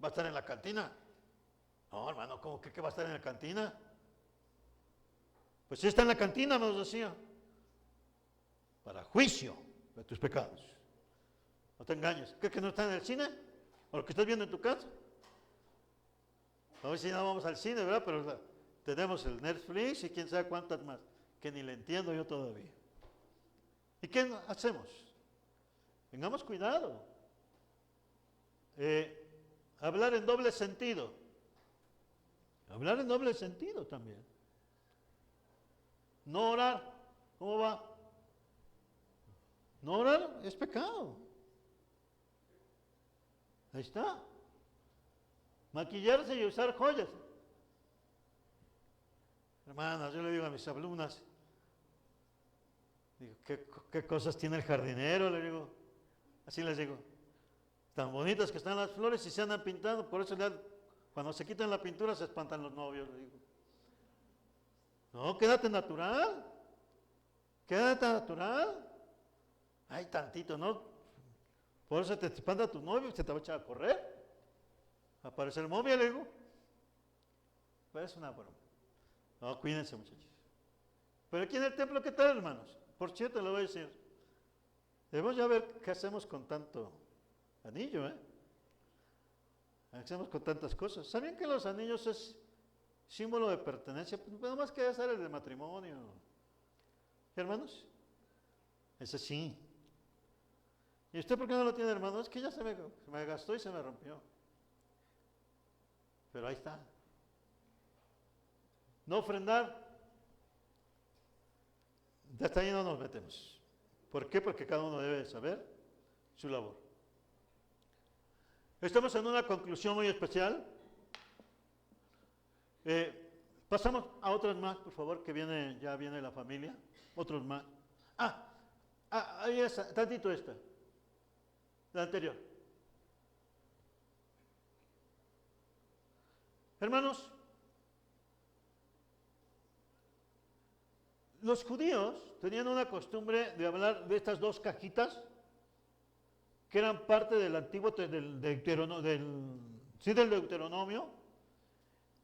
va a estar en la cantina. No, hermano, ¿cómo que va a estar en la cantina? Pues sí está en la cantina, nos decía. Para juicio de tus pecados. No te engañes. ¿Crees que no está en el cine? ¿O lo que estás viendo en tu casa? A ver si no vamos al cine, ¿verdad? Pero tenemos el Netflix y quién sabe cuántas más, que ni le entiendo yo todavía. ¿Y qué hacemos? Tengamos cuidado. Hablar en doble sentido. Hablar en doble sentido también. No orar. ¿Cómo va? No orar es pecado. Ahí está. Maquillarse y usar joyas. Hermanas, yo le digo a mis alumnas, digo, ¿qué cosas tiene el jardinero? Le digo, así les digo, tan bonitas que están las flores y se andan pintando, por eso cuando se quitan la pintura se espantan los novios, le digo. No, quédate natural, quédate natural. Ay, tantito, ¿no? Por eso te espanta tu novio y se te va a echar a correr. Aparece el móvil, le digo. Pues es una broma. No, cuídense, muchachos. Pero aquí en el templo, ¿qué tal, hermanos? Por cierto, le voy a decir. Debemos ya ver qué hacemos con tanto anillo, ¿eh? ¿Qué hacemos con tantas cosas? ¿Sabían que los anillos es símbolo de pertenencia? Pues nada más que debe ser el de matrimonio. Hermanos, ese sí. ¿Y usted por qué no lo tiene, hermano? Es que ya se me gastó y se me rompió. Pero ahí está. No ofrendar. Ya hasta ahí no nos metemos. ¿Por qué? Porque cada uno debe saber su labor. Estamos en una conclusión muy especial. Pasamos a otras más, por favor, que ya viene la familia. Otros más. Ahí está, tantito esta. La anterior. Hermanos, los judíos tenían una costumbre de hablar de estas dos cajitas que eran parte del antiguo, del Deuteronomio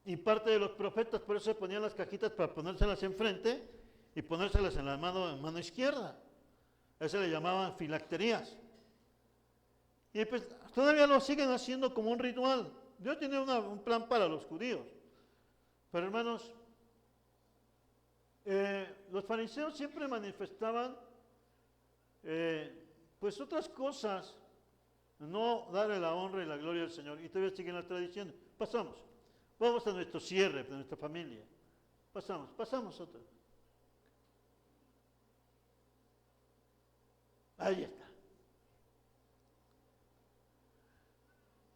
y parte de los profetas, por eso se ponían las cajitas para ponérselas enfrente y ponérselas en la mano izquierda. Eso le llamaban filacterías. Y pues todavía lo siguen haciendo como un ritual. Dios tiene un plan para los judíos. Pero hermanos, los fariseos siempre manifestaban pues otras cosas, no darle la honra y la gloria al Señor. Y todavía siguen las tradiciones. Pasamos. Vamos a nuestro cierre de nuestra familia. Pasamos otra. Ahí está.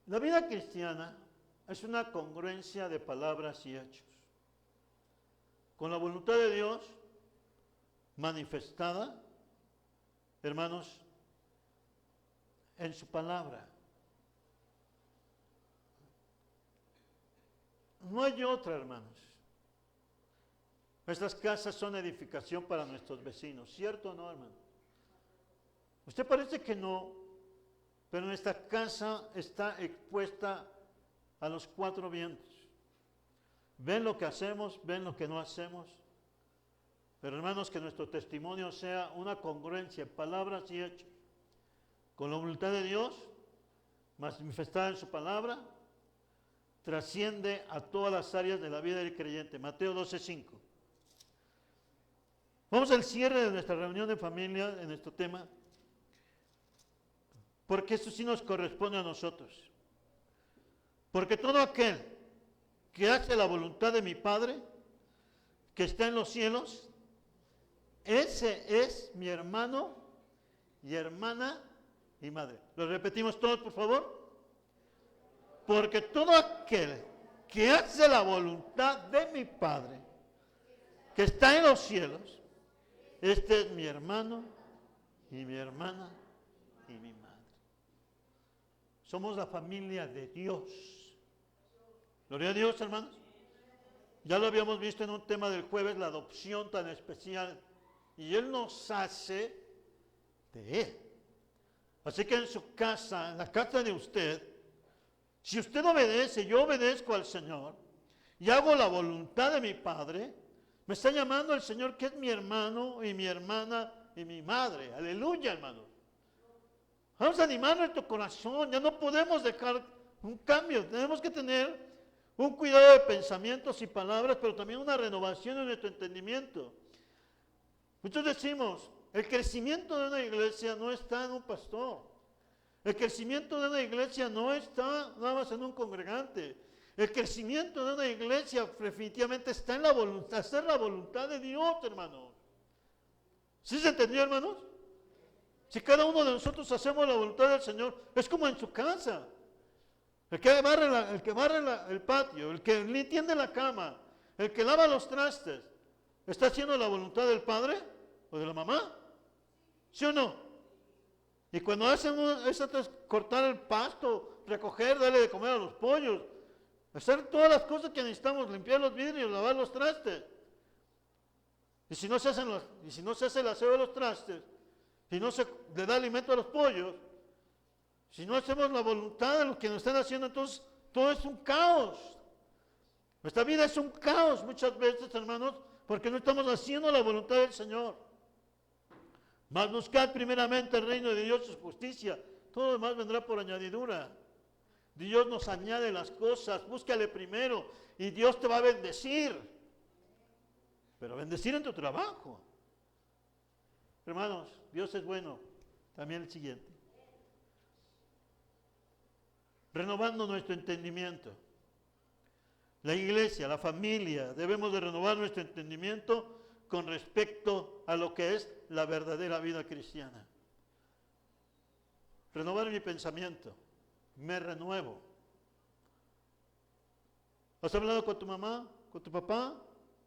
La vida cristiana es una congruencia de palabras y hechos, con la voluntad de Dios manifestada hermanos, en su palabra. No hay otra, hermanos. Nuestras casas son edificación para nuestros vecinos, ¿cierto o no, hermano? Usted parece que no, pero nuestra casa está expuesta a los cuatro vientos. Ven lo que hacemos, ven lo que no hacemos. Pero hermanos, que nuestro testimonio sea una congruencia en palabras y hechos, con la voluntad de Dios, manifestada en su palabra, trasciende a todas las áreas de la vida del creyente. Mateo 12:5. Vamos al cierre de nuestra reunión de familia en este tema, porque esto sí nos corresponde a nosotros. Porque todo aquel que hace la voluntad de mi Padre, que está en los cielos, ese es mi hermano y hermana y madre. ¿Lo repetimos todos, por favor? Porque todo aquel que hace la voluntad de mi Padre, que está en los cielos, este es mi hermano y mi hermana y mi madre. Somos la familia de Dios. Gloria a Dios, hermanos. Ya lo habíamos visto en un tema del jueves, la adopción tan especial. Y Él nos hace de Él. Así que en su casa, en la casa de usted, si usted obedece, yo obedezco al Señor y hago la voluntad de mi Padre, me está llamando el Señor que es mi hermano y mi hermana y mi madre. Aleluya, hermano. Vamos a animar nuestro corazón. Ya no podemos dejar un cambio. Tenemos que tener un cuidado de pensamientos y palabras, pero también una renovación en nuestro entendimiento. Muchos decimos, el crecimiento de una iglesia no está en un pastor. El crecimiento de una iglesia no está nada más en un congregante. El crecimiento de una iglesia definitivamente está en la voluntad, hacer la voluntad de Dios, hermanos. ¿Sí se entendió, hermanos? Si cada uno de nosotros hacemos la voluntad del Señor, es como en su casa. El que barre el patio, el que tiende la cama, el que lava los trastes, ¿está haciendo la voluntad del padre o de la mamá? ¿Sí o no? Y cuando hacen cortar el pasto, recoger, darle de comer a los pollos, hacer todas las cosas que necesitamos, limpiar los vidrios, lavar los trastes. Y si no se hace el aseo de los trastes, si no se le da alimento a los pollos, si no hacemos la voluntad de lo que nos están haciendo, entonces todo es un caos. Nuestra vida es un caos muchas veces, hermanos, porque no estamos haciendo la voluntad del Señor. Mas buscad primeramente el reino de Dios y su justicia, todo lo demás vendrá por añadidura. Dios nos añade las cosas, búscale primero y Dios te va a bendecir. Pero bendecir en tu trabajo. Hermanos, Dios es bueno. También el siguiente. Renovando nuestro entendimiento. La iglesia, la familia, debemos de renovar nuestro entendimiento con respecto a lo que es la verdadera vida cristiana. Renovar mi pensamiento. Me renuevo. ¿Has hablado con tu mamá, con tu papá?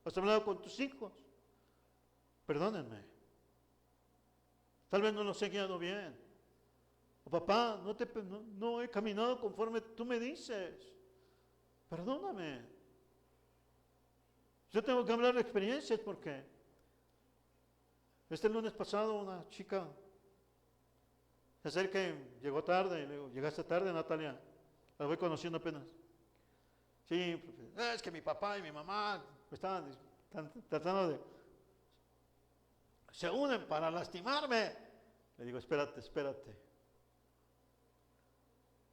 ¿Has hablado con tus hijos? Perdónenme. Tal vez no los he guiado bien. O papá, no he caminado conforme tú me dices. Perdóname. Yo tengo que hablar de experiencias porque este lunes pasado una chica se acerca y llegó tarde. Y le digo, ¿llegaste tarde, Natalia? La voy conociendo apenas. Sí, es que mi papá y mi mamá estaban tratando de... se unen para lastimarme. Le digo, espérate.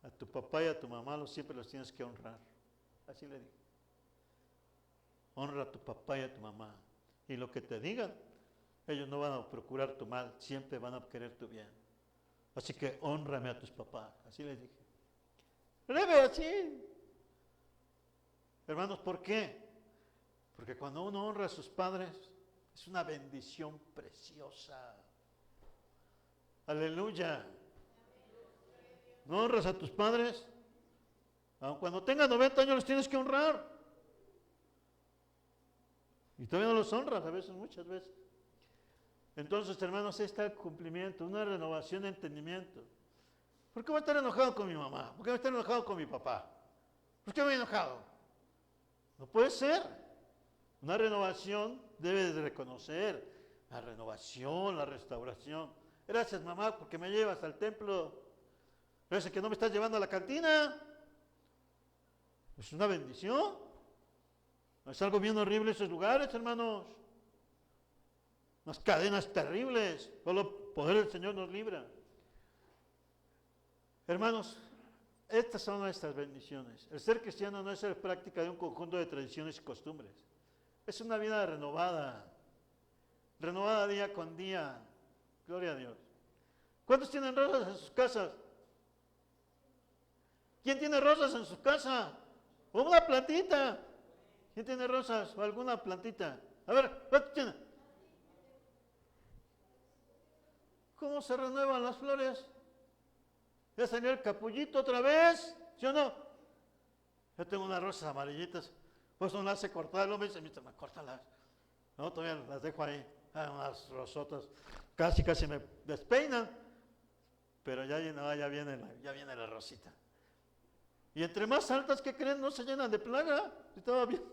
A tu papá y a tu mamá siempre los tienes que honrar. Así le digo. Honra a tu papá y a tu mamá. Y lo que te digan, ellos no van a procurar tu mal, siempre van a querer tu bien. Así que hónrame a tus papás. Así les dije. Breve, así. Hermanos, ¿por qué? Porque cuando uno honra a sus padres, es una bendición preciosa. Aleluya. ¿No honras a tus padres? Aun cuando tengan 90 años los tienes que honrar. Y todavía no los honras a veces, muchas veces. Entonces, hermanos, ahí está el cumplimiento, una renovación de entendimiento. ¿Por qué voy a estar enojado con mi mamá? ¿Por qué voy a estar enojado con mi papá? ¿Por qué voy enojado? No puede ser. Una renovación debe de reconocer la renovación, la restauración. Gracias, mamá, porque me llevas al templo. Gracias que no me estás llevando a la cantina. Es una bendición. No es algo bien horrible esos lugares, hermanos. Unas cadenas terribles. Solo el poder del Señor nos libra. Hermanos, estas son nuestras bendiciones. El ser cristiano no es ser práctica de un conjunto de tradiciones y costumbres. Es una vida renovada. Renovada día con día. Gloria a Dios. ¿Cuántos tienen rosas en sus casas? ¿Quién tiene rosas en su casa? O una plantita. ¿Quién tiene rosas o alguna plantita? A ver, ¿cuántos tienen? ¿Cómo se renuevan las flores? ¿Ya salió el capullito otra vez? ¿Sí o no? Yo tengo unas rosas amarillitas. Pues no las sé cortar. Luego me dice, mister, córtalas. No, todavía las dejo ahí. Unas rosotas. Casi me despeinan. Pero ya viene la rosita. Y entre más altas que creen, no se llenan de plaga. Estaba bien.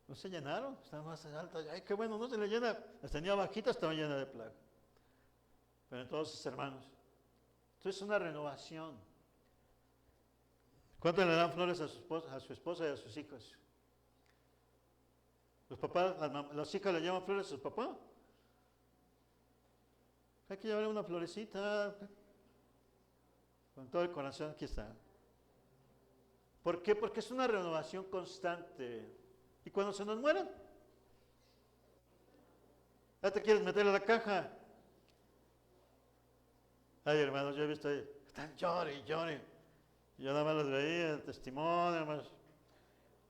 No se llenaron, estaban más altas. Ay, qué bueno, no se le llena. Las tenía bajitas, estaba llena de plaga. Pero entonces, hermanos, esto es una renovación. ¿Cuánto le dan flores a su esposa y a sus hijos? Los papás, las hijas le llevan flores a sus papás. Hay que llevarle una florecita. Con todo el corazón, aquí está. ¿Por qué? Porque es una renovación constante. ¿Y cuando se nos mueren? ¿Ya te quieres meter a la caja? Ay, hermanos, yo he visto ahí, están llore. Yo nada más los veía, el testimonio, hermanos.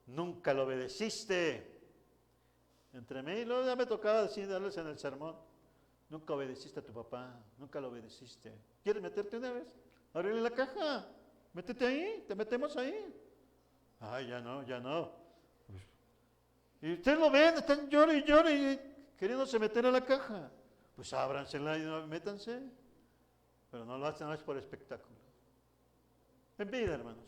Nunca lo obedeciste. Entre mí, y luego ya me tocaba decir, darles en el sermón. Nunca obedeciste a tu papá, nunca lo obedeciste. ¿Quieres meterte una vez? Ábrele la caja, métete ahí, te metemos ahí. Ay, ya no. Y ustedes lo ven, están llore y queriéndose meter a la caja. Pues ábransela y métanse. Pero no lo hacen, no es por espectáculo. En vida, hermanos.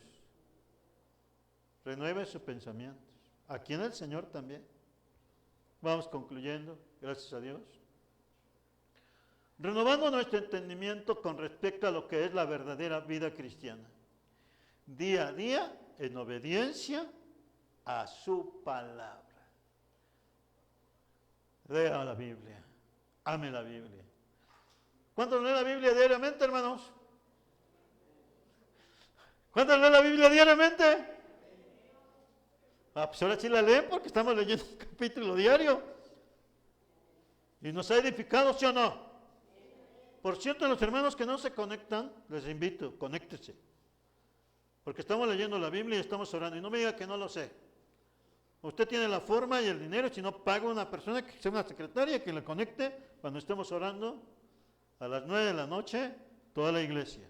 Renueve sus pensamientos. Aquí en el Señor también. Vamos concluyendo, gracias a Dios. Renovando nuestro entendimiento con respecto a lo que es la verdadera vida cristiana. Día a día, en obediencia a su palabra. Lea la Biblia. Ame la Biblia. ¿Cuántos leen la Biblia diariamente, hermanos? ¿Cuántos leen la Biblia diariamente? Pues ahora sí la leen porque estamos leyendo un capítulo diario. ¿Y nos ha edificado, sí o no? Por cierto, los hermanos que no se conectan, les invito, conéctense. Porque estamos leyendo la Biblia y estamos orando. Y no me diga que no lo sé. Usted tiene la forma y el dinero, si no paga una persona, que sea una secretaria, que le conecte cuando estemos orando a las 9 de la noche, toda la iglesia.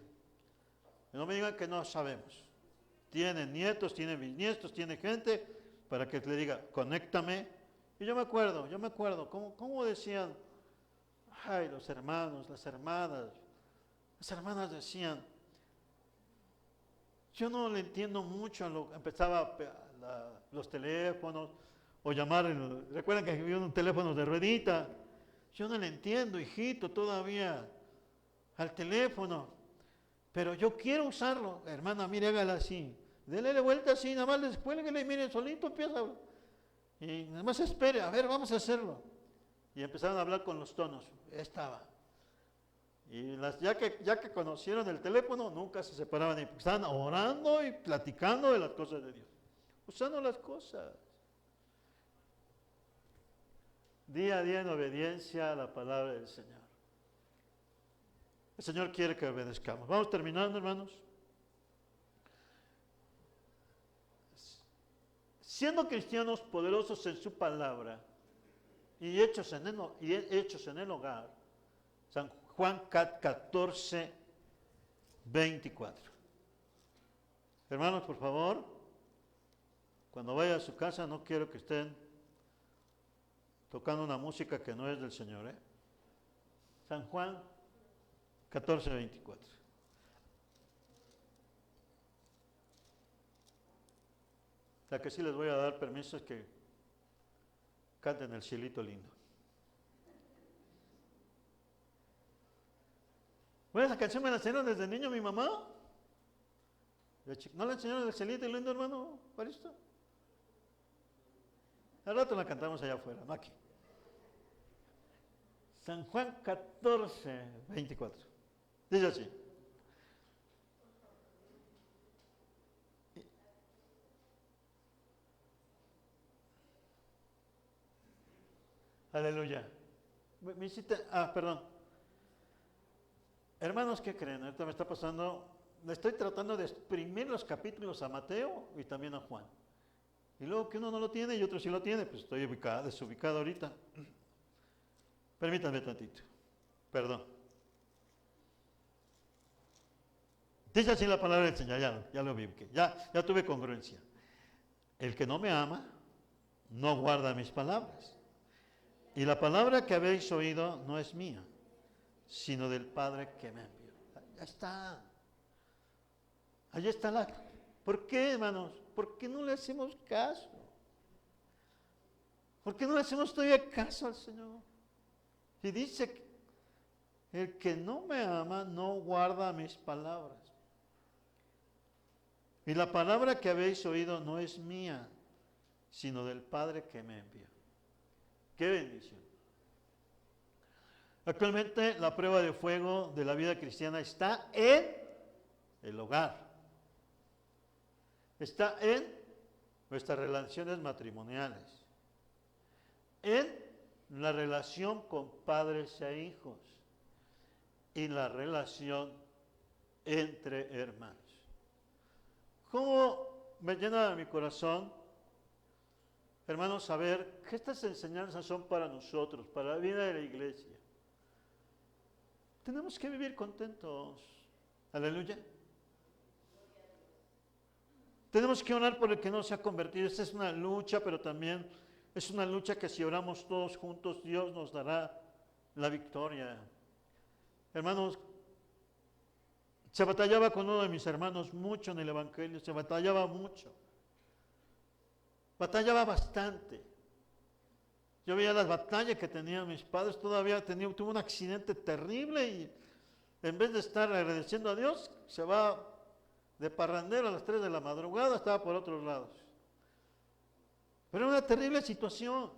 Y no me digan que no sabemos. Tiene nietos, tiene bisnietos, tiene gente para que le diga, conéctame. Y yo me acuerdo, ¿cómo decían? Ay, los hermanos, las hermanas decían, yo no le entiendo mucho a lo que empezaba los teléfonos o llamar, recuerdan que había un teléfono de ruedita, yo no le entiendo, hijito, todavía al teléfono, pero yo quiero usarlo, hermana, mire, hágala así, dele vuelta así, nada más descuélguele y mire, solito empieza, y nada más espere, a ver, vamos a hacerlo, y empezaron a hablar con los tonos, estaba. Y ya que conocieron el teléfono, nunca se separaban, y estaban orando y platicando de las cosas de Dios, usando las cosas. Día a día en obediencia a la palabra del Señor. El Señor quiere que obedezcamos. Vamos terminando, hermanos. Siendo cristianos poderosos en su palabra y hechos en el hogar, San Juan 14, 24. Hermanos, por favor, cuando vaya a su casa no quiero que estén tocando una música que no es del Señor, ¿eh? San Juan 14:24. O sea que sí les voy a dar permisos que canten el cielito lindo. Bueno, esa canción me la enseñaron desde niño mi mamá. ¿No la enseñaron el cielito lindo, hermano Paristo? Al rato la cantamos allá afuera, no aquí. San Juan 14:24. Dice así. Aleluya. Me hiciste, perdón. Hermanos, ¿qué creen? Ahorita me está pasando, le estoy tratando de exprimir los capítulos a Mateo y también a Juan. Y luego que uno no lo tiene y otro sí lo tiene, pues estoy desubicado ahorita. Permítanme tantito. Perdón. Dice así la palabra del Señor, ya lo vi, ya tuve congruencia. El que no me ama, no guarda mis palabras. Y la palabra que habéis oído no es mía, sino del Padre que me envió. Ya está. Allí está la... ¿Por qué, hermanos? ¿Por qué no le hacemos caso? ¿Por qué no le hacemos todavía caso al Señor? Y dice que el que no me ama no guarda mis palabras. Y la palabra que habéis oído no es mía, sino del Padre que me envió. ¡Qué bendición! Actualmente la prueba de fuego de la vida cristiana está en el hogar. Está en nuestras relaciones matrimoniales. En la relación con padres e hijos. Y la relación entre hermanos. ¿Cómo me llena mi corazón, hermanos, saber que estas enseñanzas son para nosotros, para la vida de la iglesia? Tenemos que vivir contentos. Aleluya. Tenemos que orar por el que no se ha convertido. Esta es una lucha, pero también es una lucha que si oramos todos juntos, Dios nos dará la victoria. Hermanos, se batallaba con uno de mis hermanos mucho en el Evangelio, se batallaba mucho. Batallaba bastante. Yo veía las batallas que tenían mis padres, tuvo un accidente terrible y en vez de estar agradeciendo a Dios, se va de parrandero a las 3 de la madrugada, estaba por otros lados. Pero era una terrible situación.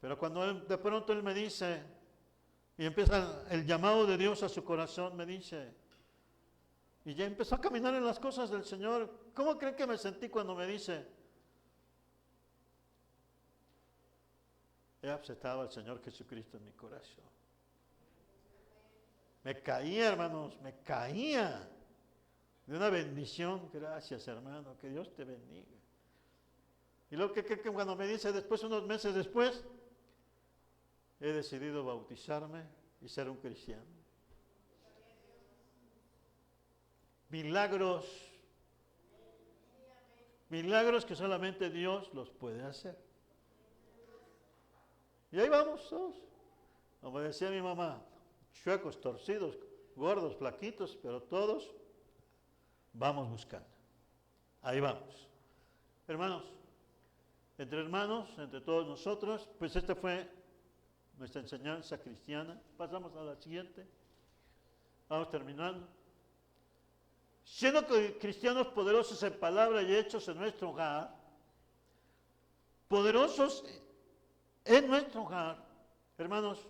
Pero cuando de pronto él me dice, y empieza el llamado de Dios a su corazón, me dice, y ya empezó a caminar en las cosas del Señor. ¿Cómo creen que me sentí cuando me dice? He aceptado al Señor Jesucristo en mi corazón. Me caía, hermanos, me caía de una bendición. Gracias, hermano, que Dios te bendiga. Y luego que cuando me dice después, unos meses después, he decidido bautizarme y ser un cristiano. Milagros que solamente Dios los puede hacer. Y ahí vamos todos, como decía mi mamá, chuecos, torcidos, gordos, flaquitos, pero todos vamos buscando. Ahí vamos. Hermanos, entre todos nosotros, pues esta fue nuestra enseñanza cristiana. Pasamos a la siguiente. Vamos terminando. Siendo cristianos poderosos en palabra y hechos en nuestro hogar, poderosos en nuestro hogar, hermanos,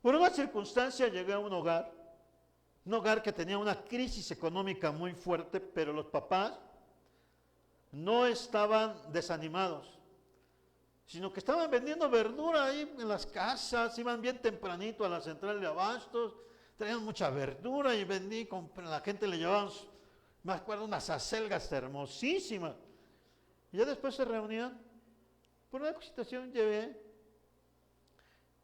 por una circunstancia llegué a un hogar que tenía una crisis económica muy fuerte, pero los papás no estaban desanimados, sino que estaban vendiendo verdura ahí en las casas, iban bien tempranito a la central de abastos, traían mucha verdura y la gente le llevaban, me acuerdo, unas acelgas hermosísimas. Y ya después se reunían, por una situación llevé,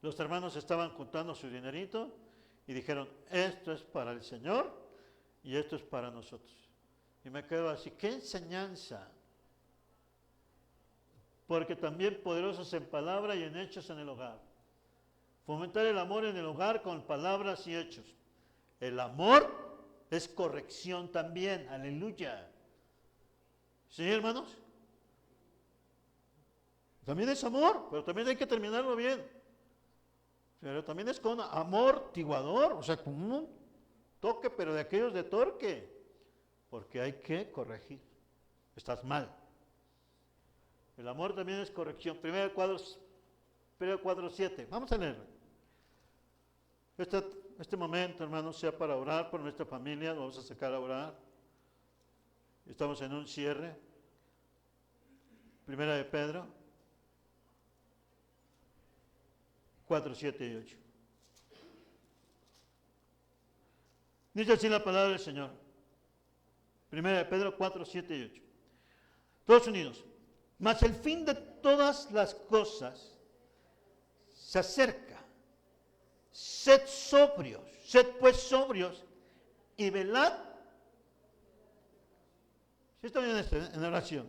los hermanos estaban juntando su dinerito y dijeron, esto es para el Señor y esto es para nosotros. Y me quedo así, ¿qué enseñanza porque también poderosos en palabra y en hechos en el hogar. Fomentar el amor en el hogar con palabras y hechos. El amor es corrección también, aleluya. ¿Sí, hermanos? También es amor, pero también hay que terminarlo bien. Pero también es con amortiguador, o sea, con un toque, pero de aquellos de torque, porque hay que corregir. Estás mal. El amor también es corrección. 1 Cuadros 7. Vamos a leerlo. Este momento, hermanos, sea para orar por nuestra familia. Vamos a sacar a orar. Estamos en un cierre. 1 de Pedro 4, 7 y 8. Dice así la palabra del Señor. 1 de Pedro 4, 7 y 8. Todos unidos. Mas el fin de todas las cosas se acerca. Sed sobrios, sed pues sobrios y velad. Si está bien en oración.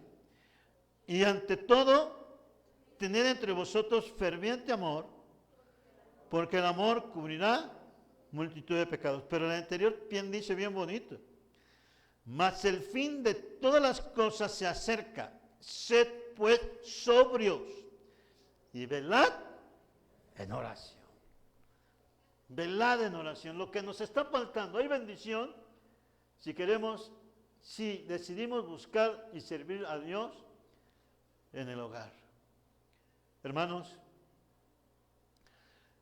Y ante todo, tened entre vosotros ferviente amor, porque el amor cubrirá multitud de pecados. Pero el anterior bien dice bien bonito. Mas el fin de todas las cosas se acerca. Sed pues sobrios y velad en oración. Velad en oración. Lo que nos está faltando, hay bendición si decidimos buscar y servir a Dios en el hogar. Hermanos,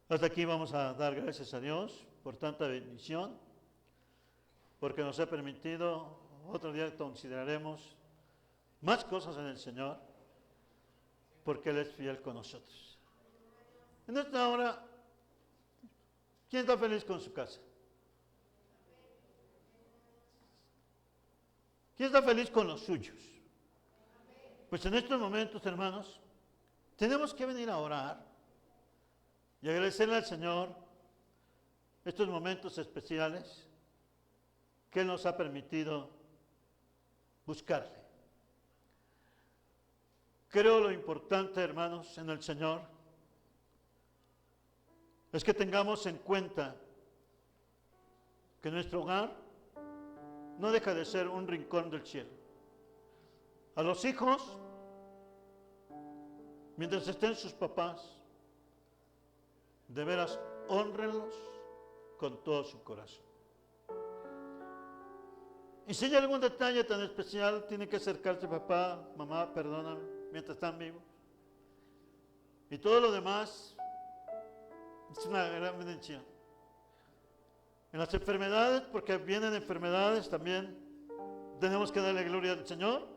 hasta aquí vamos a dar gracias a Dios por tanta bendición, porque nos ha permitido. Otro día consideraremos más cosas en el Señor, porque Él es fiel con nosotros. En esta hora, ¿quién está feliz con su casa? ¿Quién está feliz con los suyos? Pues en estos momentos, hermanos, tenemos que venir a orar y agradecerle al Señor estos momentos especiales que Él nos ha permitido buscarle. Creo lo importante, hermanos, en el Señor es que tengamos en cuenta que nuestro hogar no deja de ser un rincón del cielo. A los hijos, mientras estén sus papás, de veras hónrenlos con todo su corazón. Y si hay algún detalle tan especial, tiene que acercarse papá, mamá, perdóname, mientras están vivos. Y todo lo demás es una gran bendición. En las enfermedades, porque vienen enfermedades, también tenemos que darle gloria al Señor.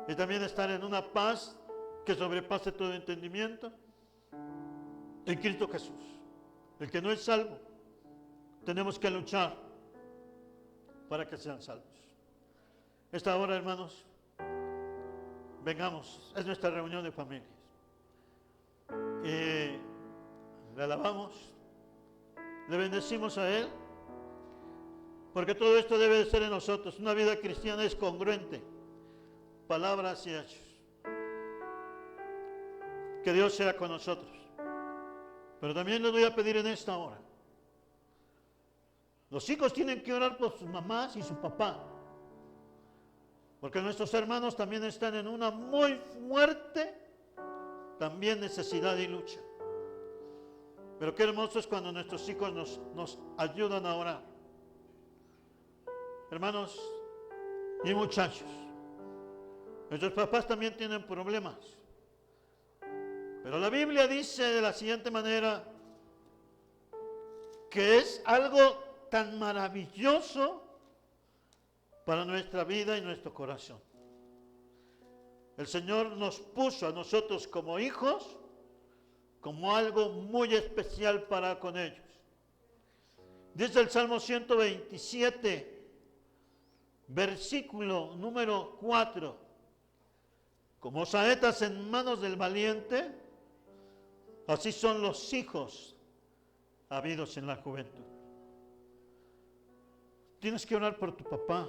Y también estar en una paz que sobrepase todo entendimiento en Cristo Jesús. El que no es salvo, tenemos que luchar para que sean salvos. Esta hora, hermanos, vengamos, es nuestra reunión de familias. Y le alabamos, le bendecimos a Él, porque todo esto debe de ser en nosotros. Una vida cristiana es congruente, palabras y hechos. Que Dios sea con nosotros. Pero también les voy a pedir en esta hora, los hijos tienen que orar por sus mamás y su papá, porque nuestros hermanos también están en una muy fuerte también necesidad y lucha. Pero qué hermoso es cuando nuestros hijos nos ayudan a orar. Hermanos y muchachos, nuestros papás también tienen problemas, pero la Biblia dice de la siguiente manera, que es algo tan maravilloso para nuestra vida y nuestro corazón. El Señor nos puso a nosotros como hijos como algo muy especial para con ellos. Dice el Salmo 127, versículo número 4, como saetas en manos del valiente, así son los hijos habidos en la juventud. Tienes que orar por tu papá.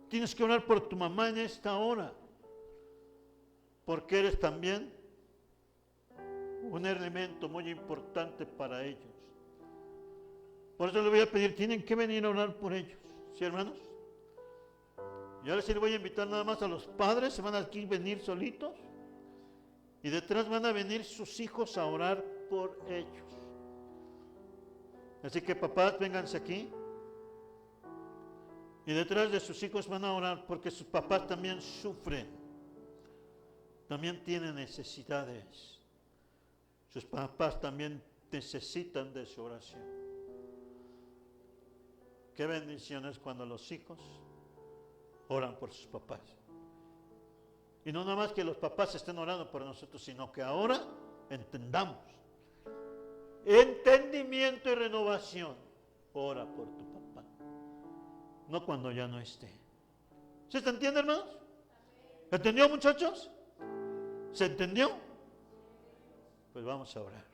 Tienes que orar por tu mamá en esta hora. porque eres también un elemento muy importante para ellos. Por eso les voy a pedir, tienen que venir a orar por ellos, ¿sí, hermanos? Y ahora sí les voy a invitar nada más a los padres, se van a aquí venir solitos, y detrás van a venir sus hijos a orar por ellos. Así que papás, vénganse aquí, y detrás de sus hijos van a orar, porque sus papás también sufren, también tienen necesidades. Sus papás también necesitan de su oración. Qué bendición es cuando los hijos oran por sus papás. Y no nada más que los papás estén orando por nosotros, sino que ahora entendamos. Entendimiento y renovación. Ora por tu papá. No cuando ya no esté. ¿Sí se entiende, hermanos? ¿Entendió, muchachos? ¿Se entendió? Pues vamos a orar.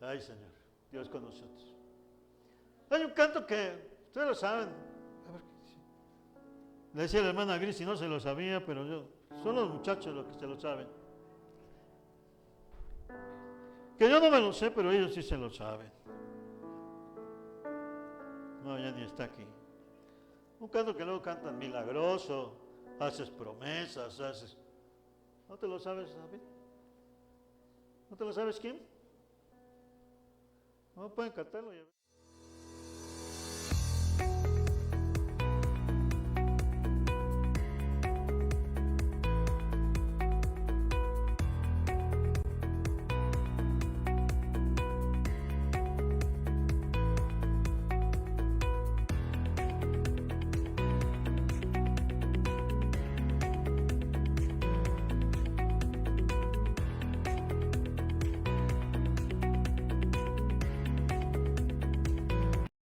Ay, Señor, Dios con nosotros. Hay un canto que ustedes lo saben. A ver, le decía la hermana Gris, si no se lo sabía, pero son los muchachos los que se lo saben. Que yo no me lo sé, pero ellos sí se lo saben. No, ya ni está aquí. Un canto que luego cantan milagroso, haces promesas, haces... ¿No te lo sabes, David? ¿No te lo sabes, Kim? No pueden cantarlo ya.